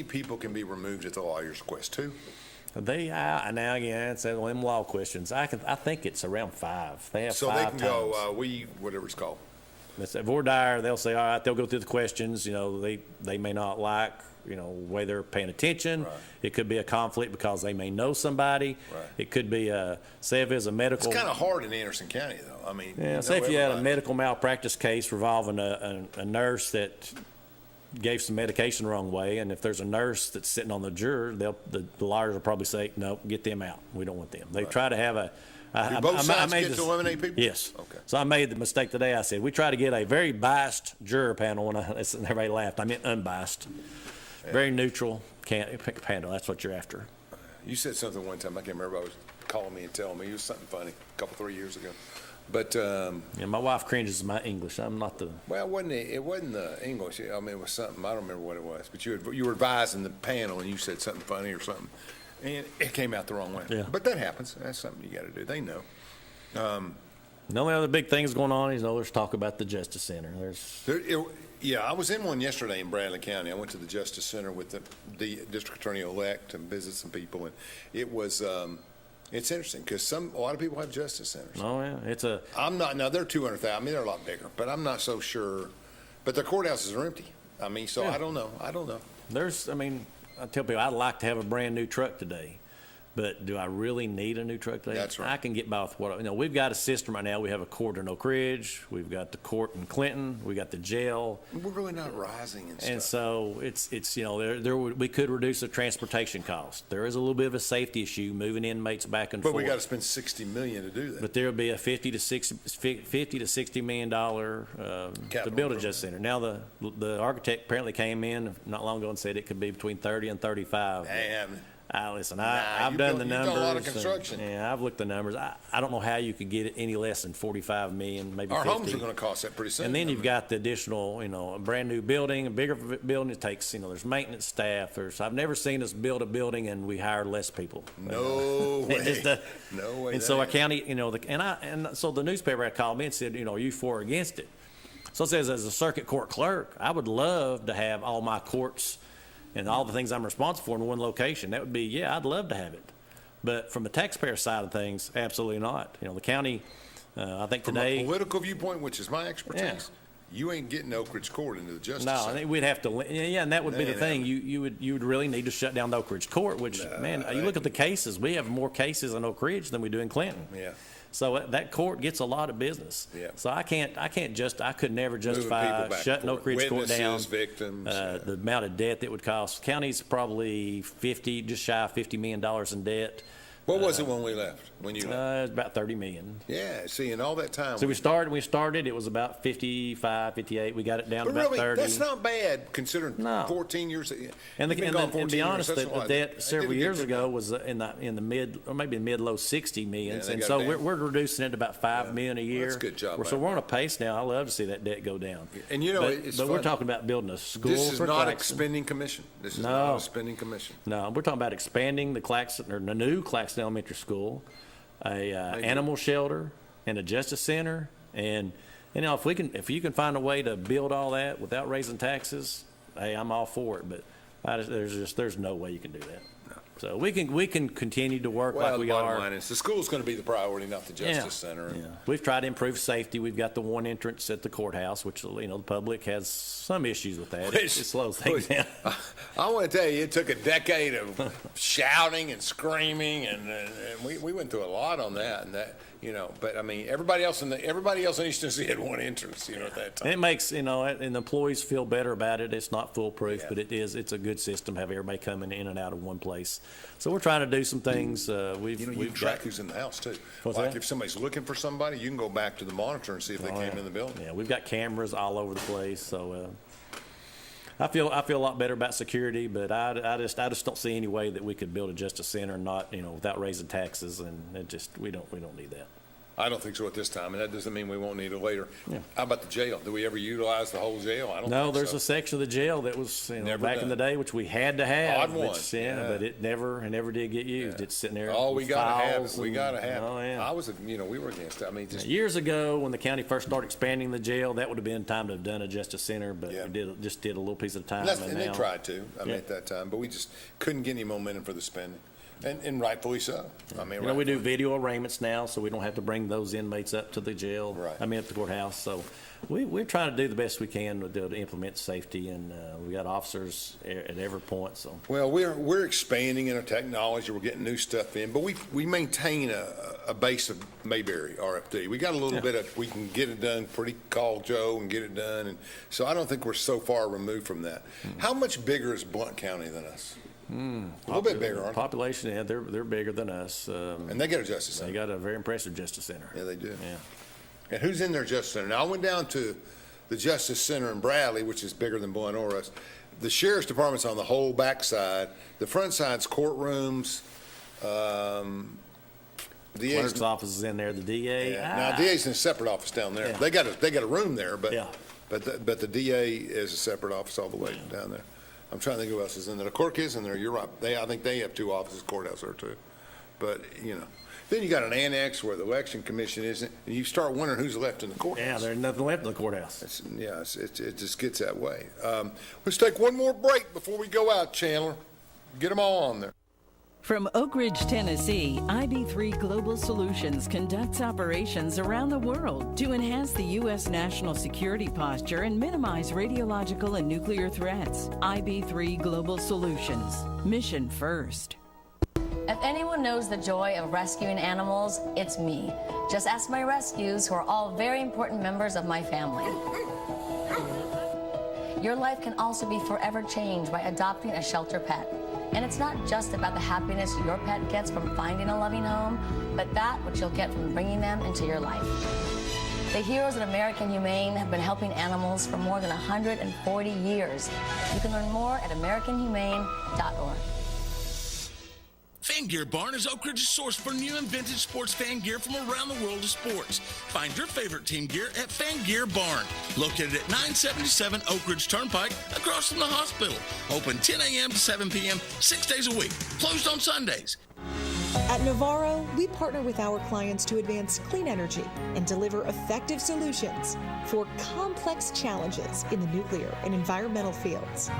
people can be removed at the lawyer's request? 2? Now again, it's one of them law questions. I think it's around 5. They have So 5 they can times. go, whatever it's called. It's a voir dire. They'll say, all right, they'll go through the questions. They may not like, the way they're paying attention. Right. It could be a conflict because they may know somebody. Right. It could be say if it's a medical. It's kind of hard in Anderson County, though. I mean, Yeah, you say know if you had a everybody. medical malpractice case revolving a nurse that gave some medication the wrong way, and if there's a nurse that's sitting on the juror, the lawyers will probably say, no, get them out. We don't want them. They try to have Do both sides get to eliminate people? Yes. Okay. So I made the mistake today. I said, we try to get a very biased juror panel, and everybody laughed. I meant unbiased. Very neutral panel. That's what you're after. You said something one time, I can't remember, I was calling me and telling me, it was something funny, a couple, 3 years ago. But, Yeah, my wife cringes at my English. I'm not the. well, it wasn't the English, I mean, it was something, I don't remember what it was, but you were advising the panel and you said something funny or something, and it came out the wrong way. Yeah. But that happens, that's something you gotta do, they know. The only other big things going on is, there's talk about the Justice Center. Yeah, I was in one yesterday in Bradley County. I went to the Justice Center with the district attorney-elect and visit some people, and it was, it's interesting, because a lot of people have justice centers. Oh, yeah. I'm not, now, they're 200,000, I mean, they're a lot bigger, but I'm not so sure, but their courthouses are empty. I mean, so Yeah. I don't know. I tell people, I'd like to have a brand-new truck today. But do I really need a new truck today? That's right. I can get by with what, we've got a system right now. We have a court in Oak Ridge. We've got the court in Clinton. We got the jail. We're really not rising and stuff. And so it's we could reduce the transportation cost. There is a little bit of a safety issue moving inmates back and But forth. we got to spend $60 million to do that. But there'll be a $50 to $60 million to Capital build a improvement. justice center. Now the architect apparently came in not long ago and said it could be between 30 and 35. Damn. Listen, Nah, I've you've done done- the you've numbers. done a lot of and- construction. Yeah, I've looked the numbers. I don't know how you could get it any less than 45 million, maybe Our 50. homes are going to cost that pretty soon. And then you've got the additional, a brand new building, a bigger building. It takes, there's maintenance staff. I've never seen us build a building and we hire less people. No It just, way. No way. And so our county, so the newspaper had called me and said, are you for or against it? So it says, as a circuit court clerk, I would love to have all my courts and all the things I'm responsible for in one location. That would be, I'd love to have it. But from the taxpayer side of things, absolutely not. The county, I think From today. a political viewpoint, which is my expertise, you ain't getting Oak Ridge Court into the Justice No, I Center. think we'd have to, and that would be the Man, thing. You would really need to shut down the Oak Ridge Court, which, you look at the cases, we have more cases in Oak Ridge than we do in Clinton. Yeah. So that court gets a lot of business. Yeah. So I could never people justify back and shutting forth. Oak Ridge Court down. Witnesses, victims, The amount of debt that would cost. County's probably just shy of $50 million in debt. What was it when we left? When you left? It was about 30 million. Yeah, see, in all that time. So we started, it was about 55, 58. We got it down But to about really, 30. that's not bad considering No. 14 years. And, You've been gone and 14 be years, honest, that's a the lot. debt They several did a years good ago job. was in the mid, or maybe mid-low 60 millions. they And got so it down. we're reducing it to about $5 million a year. that's a good job, So man. we're on a pace now. I love to see that debt go down. And you know, but, it's but we're fun. talking about building a school This is for not a Claxton. spending commission. This is No. not a spending commission. No, we're talking about expanding the Claxton, or the new Claxton Elementary School, a animal shelter, and a justice center, and you know, if you can find a way to build all that without raising taxes, hey, I'm all for it. But there's no way you can do that. So we can continue to work Well, like we the bottom are. line is the school's going to be the priority, not the Justice Center. Yeah. We've tried to improve safety. We've got the one entrance at the courthouse, which, you know, the public has some issues with that. It slows things down. I want to tell you, it took a decade of shouting and screaming, and we went through a lot on that. And that, you know, but I mean, everybody else in East Tennessee had one entrance, you know, at that time. And it makes, you know, and the employees feel better about it. It's not foolproof, but it's a good system, have everybody coming in and out of one place. So we're trying to do some things. You can track who's in the house too. What's like that? if somebody's looking for somebody, you can go back to the monitor and see if they came in the building. Yeah, we've got cameras all over the place. So I feel a lot better about security, but I just don't see any way that we could build a justice center without raising taxes, and we don't need that. I don't think so at this time, and that doesn't mean we won't need it later. Yeah. How about the jail? Do we ever utilize the whole jail? I don't No, think there's so. a section of the jail that was back in the day, which we had to have. Odd one. But it never did get used. It's sitting there. Oh, we with gotta have files it. We and- gotta have Oh, it. yeah. We were against it. I mean, just Years ago, when the county first started expanding the jail, that would have been time to have done a justice center, but we just did a little piece at a time. and they now- tried to. I mean, at that time, but we just couldn't get any momentum for the spending, and rightfully so. I mean, we do video arraignments now, so we don't have to bring those inmates up to the jail. Right. Up the courthouse. So we're trying to do the best we can to implement safety, and we got officers at every point. So Well, we're expanding in our technology. We're getting new stuff in, but we maintain a base of Mayberry RFD. We got a little bit of, we can get it done. Call Joe and get it done, and so I don't think we're so far removed from that. How much bigger is Blount County than us? A little bit bigger, aren't they? population, yeah, they're bigger than us. And they get a justice They center. got a very impressive justice center. Yeah, they do. Yeah. And who's in their Justice Center? Now, I went down to the Justice Center in Bradley, which is bigger than Blount or us. The Sheriff's Department's on the whole backside. The front side's courtrooms. Clerk's office is in there, the DA. Now, DA's in a separate office down there. Yeah. They got a room there, but Yeah. but the DA is a separate office all the way down there. I'm trying to think who else is in there. The clerk is in there. You're right. I think they have two offices, courthouse there too. But then you got an annex where the election commission isn't, and you start wondering who's left in the courthouse. Yeah, there's nothing left in the courthouse. It just gets that way. Let's take one more break before we go out, Chandler. Get them all on there. From Oak Ridge, Tennessee, IB3 Global Solutions conducts operations around the world to enhance the U.S. national security posture and minimize radiological and nuclear threats. IB3 Global Solutions. Mission first. If anyone knows the joy of rescuing animals, it's me. Just ask my rescues, who are all very important members of my family. Your life can also be forever changed by adopting a shelter pet. And it's not just about the happiness your pet gets from finding a loving home, but that which you'll get from bringing them into your life. The heroes at American Humane have been helping animals for more than 140 years. You can learn more at AmericanHumane.org. Fan Gear Barn is Oak Ridge's source for new and vintage sports fan gear from around the world of sports. Find your favorite team gear at Fan Gear Barn, located at 977 Oak Ridge Turnpike, across from the hospital. Open 10 a.m. to 7 p.m., 6 days a week. Closed on Sundays. At Navarro, we partner with our clients to advance clean energy and deliver effective solutions for complex challenges in the nuclear and environmental fields.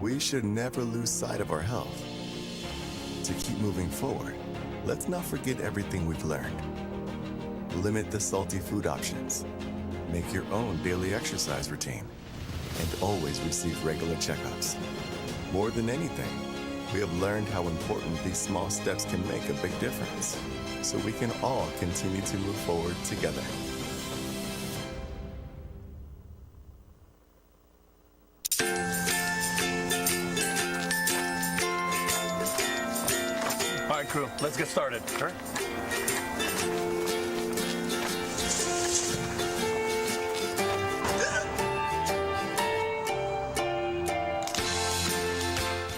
We should never lose sight of our health. To keep moving forward, let's not forget everything we've learned. Limit the salty food options. Make your own daily exercise routine. And always receive regular checkups. More than anything, we have learned how important these small steps can make a big difference, so we can all continue to move forward together. right, crew, let's get started. Kurt?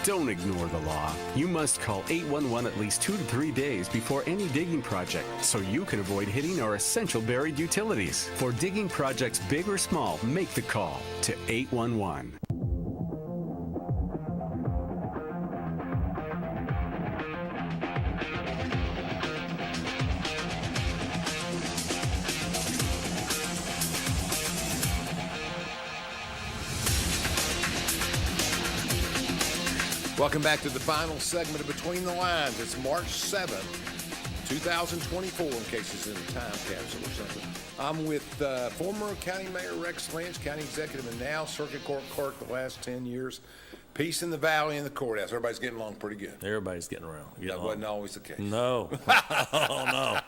Don't ignore the law. You must call 811 at least 2 to 3 days before any digging project so you can avoid hitting our essential buried utilities. For digging projects big or small, make the call to 811. Welcome back to the final segment of Between the Lines. It's March 7th, 2024, in case it's in a time capsule or something. I'm with former County Mayor Rex Lynch, County Executive, and now Circuit Court Clerk the last 10 years. Peace in the Valley and the courthouse. Everybody's getting along pretty good. Everybody's getting around. That wasn't always the case. No. Oh,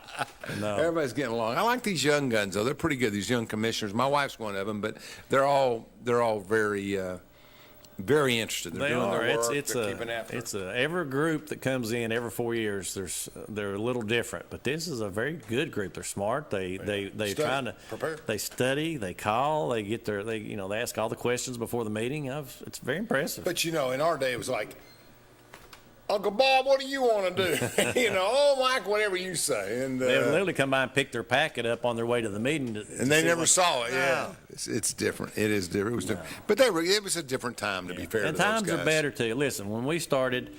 no. Everybody's getting along. I like these young guns, though. They're pretty good, these young commissioners. My wife's one of them, but they're all very... very interested. They're doing their work. They're keeping after it. Every group that comes in every 4 years, they're a little different. But this is a very good group. They're smart. They trying to prepare. They study. They call. They get they ask all the questions before the meeting. It's very impressive. But in our day, it was like, Uncle Bob, what do you want to do? Oh, Mike, whatever you say. And they would literally come by and pick their packet up on their way to the meeting. And they never saw it. Yeah, it's different. It is different. It was different. But it was a different time, to be fair. And to those times guys. are better too. Listen, when we started,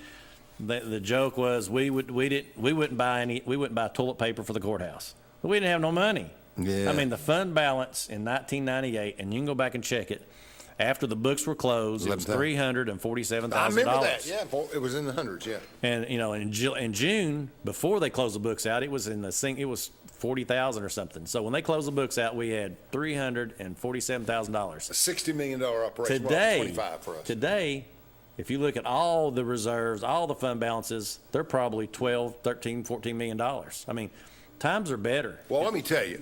the joke was we wouldn't buy toilet paper for the courthouse. But we didn't have no money. Yeah. I mean, the fund balance in 1998, and you can go back and check it. After the books were closed, it was $347,000. I remember that. Yeah, it was in the hundreds. Yeah. And in June, before they closed the books out, it was it was $40,000 or something. So when they closed the books out, we had $347,000. A $60 million operation. Today, 25 for us. Today, if you look at all the reserves, all the fund balances, they're probably $12, $13, $14 million. I mean, times are better. Well, let me tell you.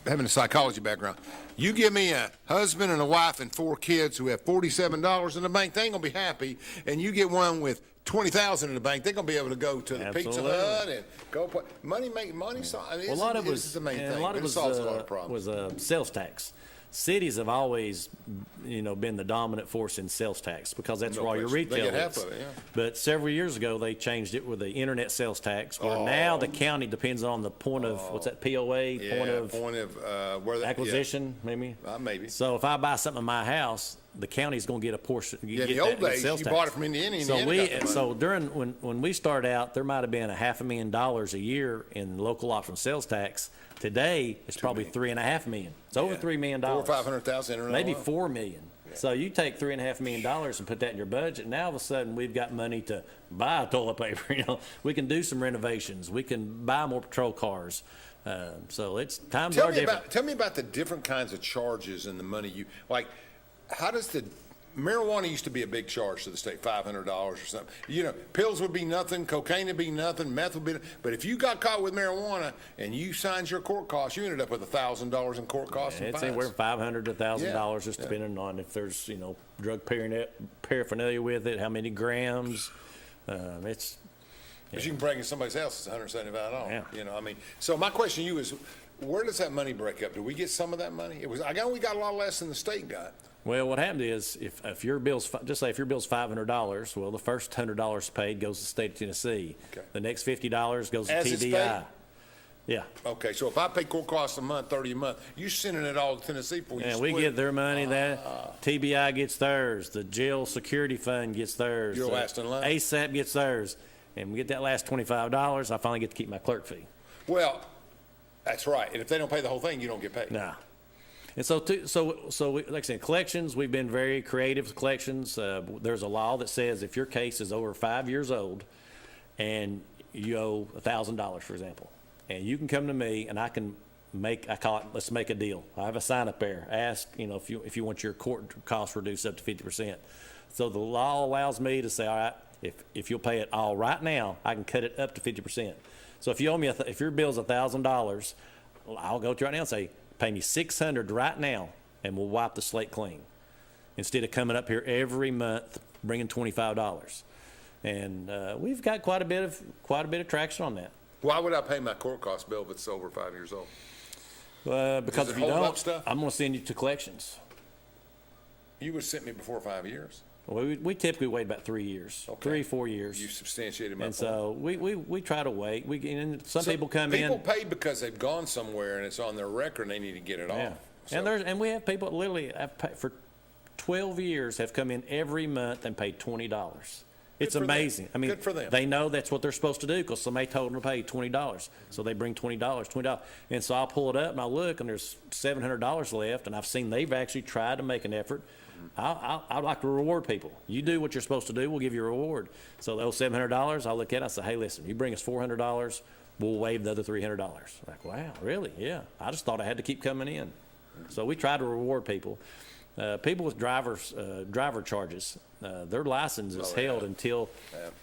Having a psychology background, you give me a husband and a wife and 4 kids who have $47 in the bank, they ain't gonna be happy. And you get one with $20,000 in the bank, they're gonna be able to go to the Pizza Hut and go play. Money make money. So A lot of it the main thing. a lot of it solves a lot of problems. was sales tax. Cities have always, been the dominant force in sales tax because that's where all your retail They get is. half of it, yeah. But several years ago, they changed it with the internet sales tax, where now the county depends on the point of, what's that, POA? Point of where the acquisition, maybe? Maybe. So if I buy something in my house, the county's going to get a portion. In the old days, you bought it from Indiana. So when we started out, there might have been $500,000 a year in local option sales tax. Today, it's probably $3.5 million. It's over $3 million. $400,000 or $500,000. Maybe $4 million. Yeah. So you take $3.5 million and put that in your budget, and now all of a sudden we've got money to buy toilet paper. We can do some renovations. We can buy more patrol cars. So times are different. Tell me about the different kinds of charges and the money you like. How does marijuana used to be a big charge to the state, $500 or something. Pills would be nothing, cocaine would be nothing, meth would be. But if you got caught with marijuana and you signed your court costs, you ended up with $1,000 in court costs. It's anywhere from $500 to $1,000, just depending on if there's drug paraphernalia with it, how many grams. But you can bring in somebody's house, it's $175. Yeah. So my question to you is, where does that money break up? Do we get some of that money? I know we got a lot less than the state got. Well, what happened is if your bill's just say if your bill's $500, well, the first $100 paid goes to the state of Tennessee. Okay. The next $50 goes to As it's TDI. paid? Yeah. Okay, so if I pay court costs a month, $30 a month, you sending it all to Tennessee for you. Yeah, we get their money. That TBI gets theirs. The jail security fund gets theirs. You're last in line. ASAP gets theirs, and we get that last $25. I finally get to keep my clerk fee. Well, that's right. And if they don't pay the whole thing, you don't get paid. Nah. And so like I said, collections, we've been very creative with collections. There's a law that says if your case is over 5 years old and you owe $1,000, for example, and you can come to me and I call it, let's make a deal. I have a sign up there. Ask, if you want your court costs reduced up to 50%. So the law allows me to say, all right, if you'll pay it all right now, I can cut it up to 50%. So if you owe me, if your bill's $1,000, I'll go to right now and say, pay me $600 right now, and we'll wipe the slate clean. Instead of coming up here every month bringing $25. And we've got quite a bit of traction on that. Why would I pay my court cost bill if it's over 5 years old? Because Does it if you hold up don't, stuff? I'm going to send you to collections. You would have sent me before 5 years. Well, we typically wait about 3 years, Okay. 3-4 years. You substantiated my And point. so we try to wait. And some So people come People in. pay because they've gone somewhere and it's on their record and they need to get it Yeah. off. So- And we have people that literally have paid, for 12 years have come in every month and paid $20. It's for them. amazing. I mean, Good for them. they know that's what they're supposed to do because somebody told them to pay $20. So they bring $20. And so I'll pull it up and I'll look and there's $700 left. And I've seen they've actually tried to make an effort. I'd like to reward people. You do what you're supposed to do, we'll give you a reward. So those $700, I'll look at it, I say, hey, listen, you bring us $400, we'll waive the other $300. Like, wow, really? Yeah. I just thought I had to keep coming in. So we try to reward people. People with driver charges, their license is held until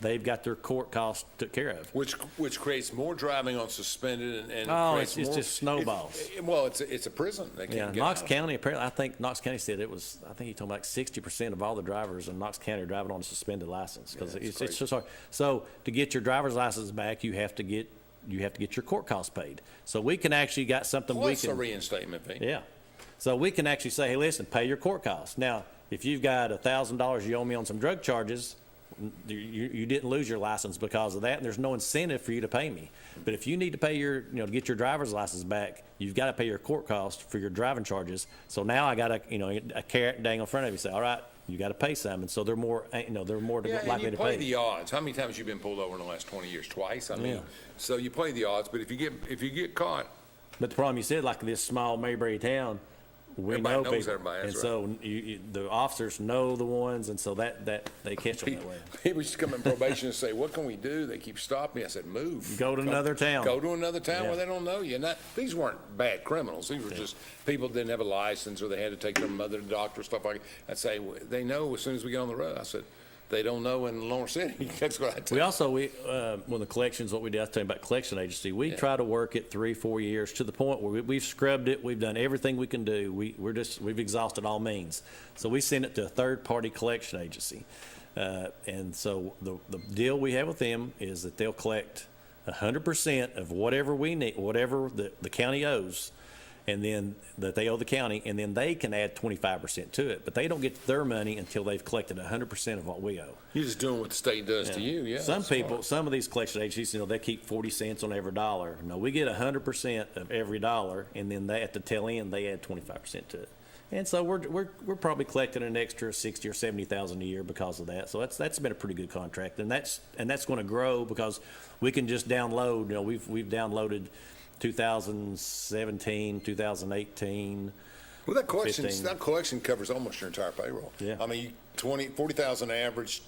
they've got their court costs took care of. Which creates more driving on suspended and It's creates more, just snowballs. Well, it's a prison. They can't Yeah, get Knox out. County, apparently, I think Knox County said it was, I think he told me like 60% of all the drivers in Knox County are driving on a suspended license because it's just hard. So to get your driver's license back, you have to get your court costs paid. So we can actually got something we Plus a can. reinstatement fee. Yeah. So we can actually say, hey, listen, pay your court costs. Now, if you've got $1,000 you owe me on some drug charges, you didn't lose your license because of that, and there's no incentive for you to pay me. But if you need to pay to get your driver's license back, you've got to pay your court costs for your driving charges. So now I got a carrot dang in front of you, say, all right, you got to pay some, and so they're more, Yeah, and likely you to play pay. the odds. How many times have you been pulled over in the last 20 years? Twice. I mean, Yeah. so you play the odds. But if you get caught, But the problem you said, like this small Mayberry town, we Everybody know knows people, everybody, that's and so the officers know the ones, and so that they catch them that way. people used to come in probation and say, "What can we do?" They keep stopping me. I said, "Move. Go to another town. Go to another town Yeah. where they don't know you." And these weren't bad criminals. These were just people that didn't have a license or they had to take their mother to the doctor, stuff like that. I'd say, "They know as soon as we get on the road." I said, "They don't know in Lawrence City." That's what I tell We you. also, when the collections, what we did, I was telling you about collection agency, we try to work it 3-4 years to the point where we've scrubbed it, we've done everything we can do, we've exhausted all means. So we send it to a third-party collection agency. And so the deal we have with them is that they'll collect 100% of whatever we need, whatever the county owes, and then that they owe the county, and then they can add 25% to it. But they don't get their money until they've collected 100% of what we owe. You're just doing what the state does to you. Yeah. Some that's people, smart. some of these collection agencies, they keep 40 cents on every dollar. No, we get 100% of every dollar, and then they at the tail end they add 25% to it. And so we're probably collecting an extra 60 or 70,000 a year because of that. So that's been a pretty good contract, and that's going to grow because we can just download. We've downloaded 2017, 2018. Well, that collection 15. covers almost your entire payroll. Yeah. I mean, 40,000 average.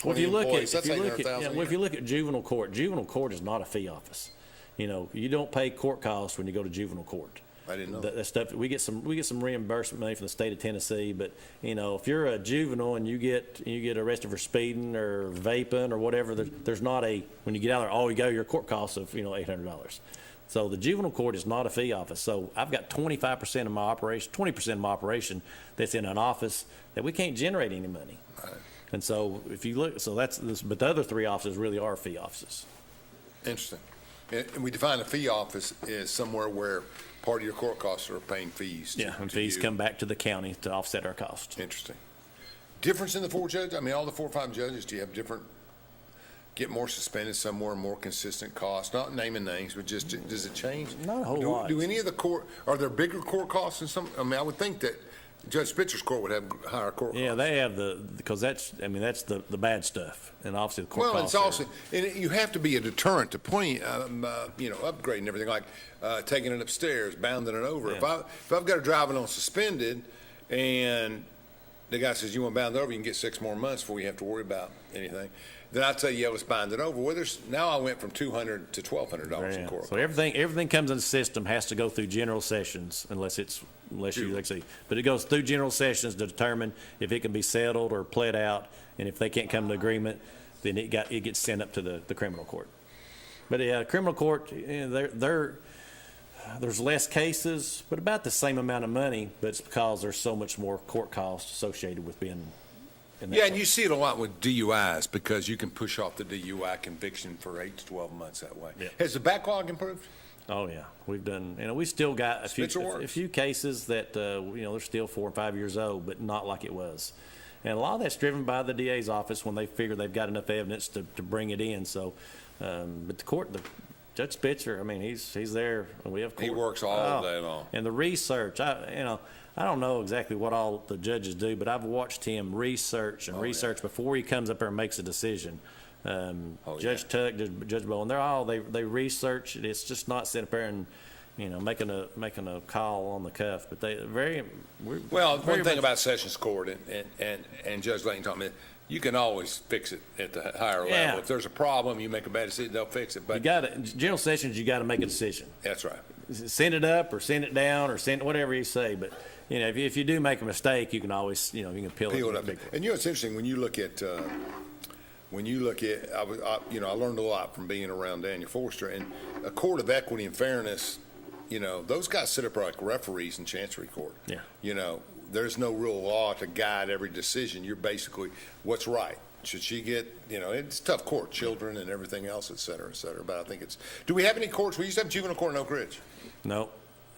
Well, 20 employees. That's if you $800,000. look at juvenile court is not a fee office. You don't pay court costs when you go to juvenile court. I didn't know that stuff. We get some reimbursement money from the state of Tennessee, but if you're a juvenile and you get arrested for speeding or vaping or whatever, there's not when you get out there, you go your court costs of $800. So the juvenile court is not a fee office. So I've got 25% of my operation, 20% of my operation that's in an office that we can't generate any money. Right. And so if you look, but the other three offices really are fee offices. Interesting. And we define a fee office as somewhere where part of your court costs are paying fees. And fees come back to the county to offset our costs. Interesting. Difference in the four judges? I mean, all the 4 or 5 judges, do you have different, get more suspended somewhere, more consistent costs? Not naming names, but just, does it change? Not a whole lot. Do any of the are there bigger court costs in some? I mean, I would think that Judge Spitzer's court would have higher court costs. Yeah, they have because that's the bad stuff, and obviously the court Well, costs it's also, and you have to be a deterrent to point, upgrading everything, like taking it upstairs, bounding it over. Yeah. If I've got to drive it on suspended, and the guy says, you want to bound it over, you can get 6 more months before you have to worry about anything. Then I tell you, let's bind it over. Well, now I went from $200 to $1,200 in court. So everything comes in the system has to go through general sessions unless you like say, but it goes through general sessions to determine if it can be settled or pled out, and if they can't come to agreement, then it gets sent up to the criminal court. But criminal court, there's less cases, but about the same amount of money. But it's because there's so much more court costs associated with being in that Yeah, and you see it a lot with DUIs because you can push off the DUI conviction for 8 to 12 months that way. Yeah. Has the backlog improved? Oh, yeah. We've done, we still got a few cases that, they're still 4 and 5 years old, but not like it was. And a lot of that's driven by the DA's office when they figure they've got enough evidence to bring it in. So, but Judge Spitzer, he's there. We have court. He works all day long. And the research, I don't know exactly what all the judges do, but I've watched him research before he comes up there and makes a decision. Judge Tuck, Judge Bowen, they research it. It's just not sitting up there and making a call on the cuff. But one thing about Sessions Court and Judge Layton told me, you can always fix it at the higher level. If there's a problem, you make a bad decision, they'll fix it. But General Sessions, you got to make a decision. That's right. Send it up or send it down or send whatever you say. But if you do make a mistake, you can always you can peel it up. And it's interesting when you look at. I learned a lot from being around Daniel Forster and a court of equity and fairness. Those guys sit up like referees in Chancery Court. Yeah. There's no real law to guide every decision. You're basically what's right. Should she get? It's a tough court, children and everything else, et cetera, et cetera. But I think it's. Do we have any courts? We used to have juvenile court in Oak Ridge. No.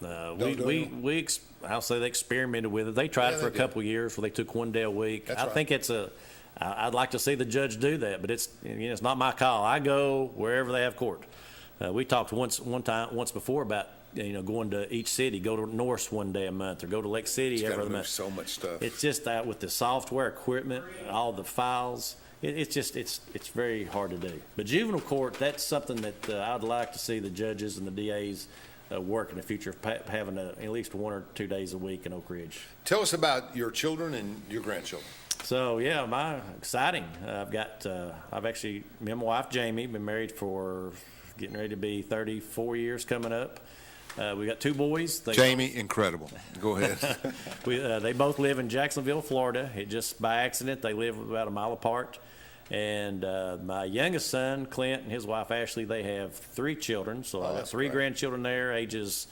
I'll say they experimented with it. They tried it for a couple of years where they took 1 day a week. I think I'd like to see the judge do that, but it's not my call. I go wherever they have court. We talked once before about going to each city, go to Norse 1 day a month, or go to Lake City every month. So much stuff. It's just that with the software equipment, all the files, it's very hard to do. But juvenile court, that's something that I'd like to see the judges and the DAs work in the future, having at least 1 or 2 days a week in Oak Ridge. Tell us about your children and your grandchildren. So exciting. I've actually, me and my wife Jamie, been married for getting ready to be 34 years coming up. We got 2 boys. Jamie, incredible. Go ahead. They both live in Jacksonville, Florida. It just by accident, they live about a mile apart. And my youngest son, Clint, and his wife Ashley, they have 3 children. So I got 3 grandchildren there, ages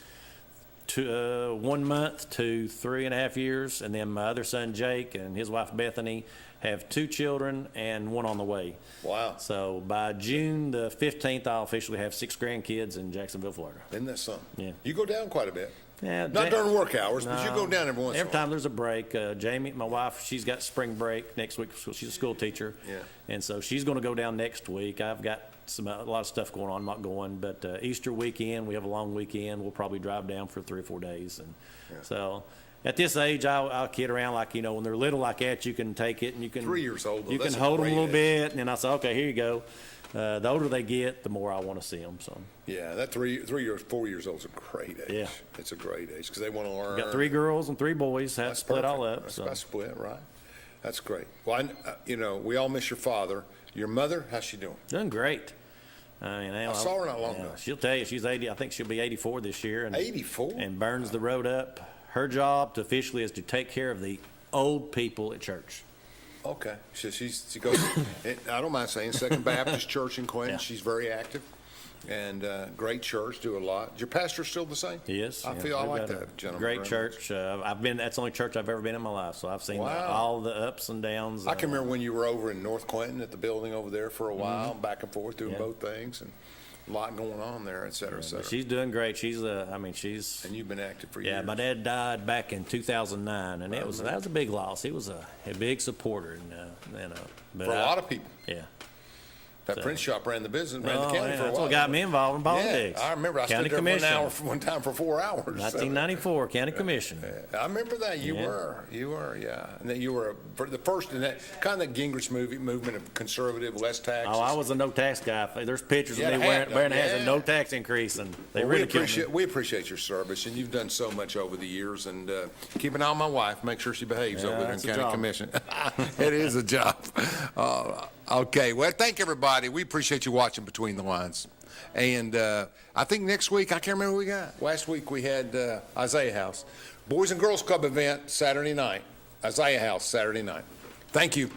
1 month to 3.5 years, and then my other son Jake and his wife Bethany have 2 children and 1 on the way. Wow. So by June the 15th, I'll officially have 6 grandkids in Jacksonville, Florida. Isn't that something? Yeah. You go down quite a bit. Yeah, not during work hours, but you go down every once in a while. Every time there's a break. Jamie, my wife, she's got spring break next week. She's a school teacher. Yeah. And so she's going to go down next week. I've got a lot of stuff going on. I'm not going, but Easter weekend, we have a long weekend. We'll probably drive down for 3 or 4 days. And so at this age, I'll kid around like, when they're little like that, you can take it and you can 3 years old. You can hold them a little bit, and then I say, okay, here you go. The older they get, the more I want to see them. So. Yeah, that 4 years old is a great age. Yeah. It's a great age because they want to learn. We got 3 girls and 3 boys. That's split perfect. all up. That's split, right? That's great. Well, we all miss your father. Your mother, how's she doing? Doing great. I saw her not long ago. She'll tell you she's 80. I think she'll be 84 this year. And, 84? And burns the road up. Her job officially is to take care of the old people at church. Okay. She goes, I don't mind saying, Second Baptist Church in Quentin. Yeah. She's very active. And great church, do a lot. Is your pastor still the same? He is. I like that gentleman. Great church. That's the only church I've ever been in my life, so I've seen all the ups and downs. I can remember when you were over in North Clinton at the building over there for a while, back and forth doing both things, and a lot going on there, et cetera, et cetera. She's doing great. She's. And you've been active for years. Yeah, my dad died back in 2009, and that was a big loss. He was a big supporter, for a lot of people. Yeah. That print shop ran the business, ran the county for a while. That's what got me involved in politics. Yeah, I remember. I stood there one time for 4 hours. 1994, county commission. I remember that. You were, yeah. And then you were the first in that kind of Gingrich movement of conservative, less taxes. Oh, I was a no tax guy. There's pictures of me wearing hats and no tax increase, and they really killed me. We appreciate your service, and you've done so much over the years. And keep an eye on my wife. Make sure she behaves over there in county commission. It is a job. Okay, well, thank everybody. We appreciate you watching Between the Lines. And I think next week, I can't remember what we got. Last week we had Isaiah House. Boys and Girls Club event Saturday night. Isaiah House Saturday night. Thank you.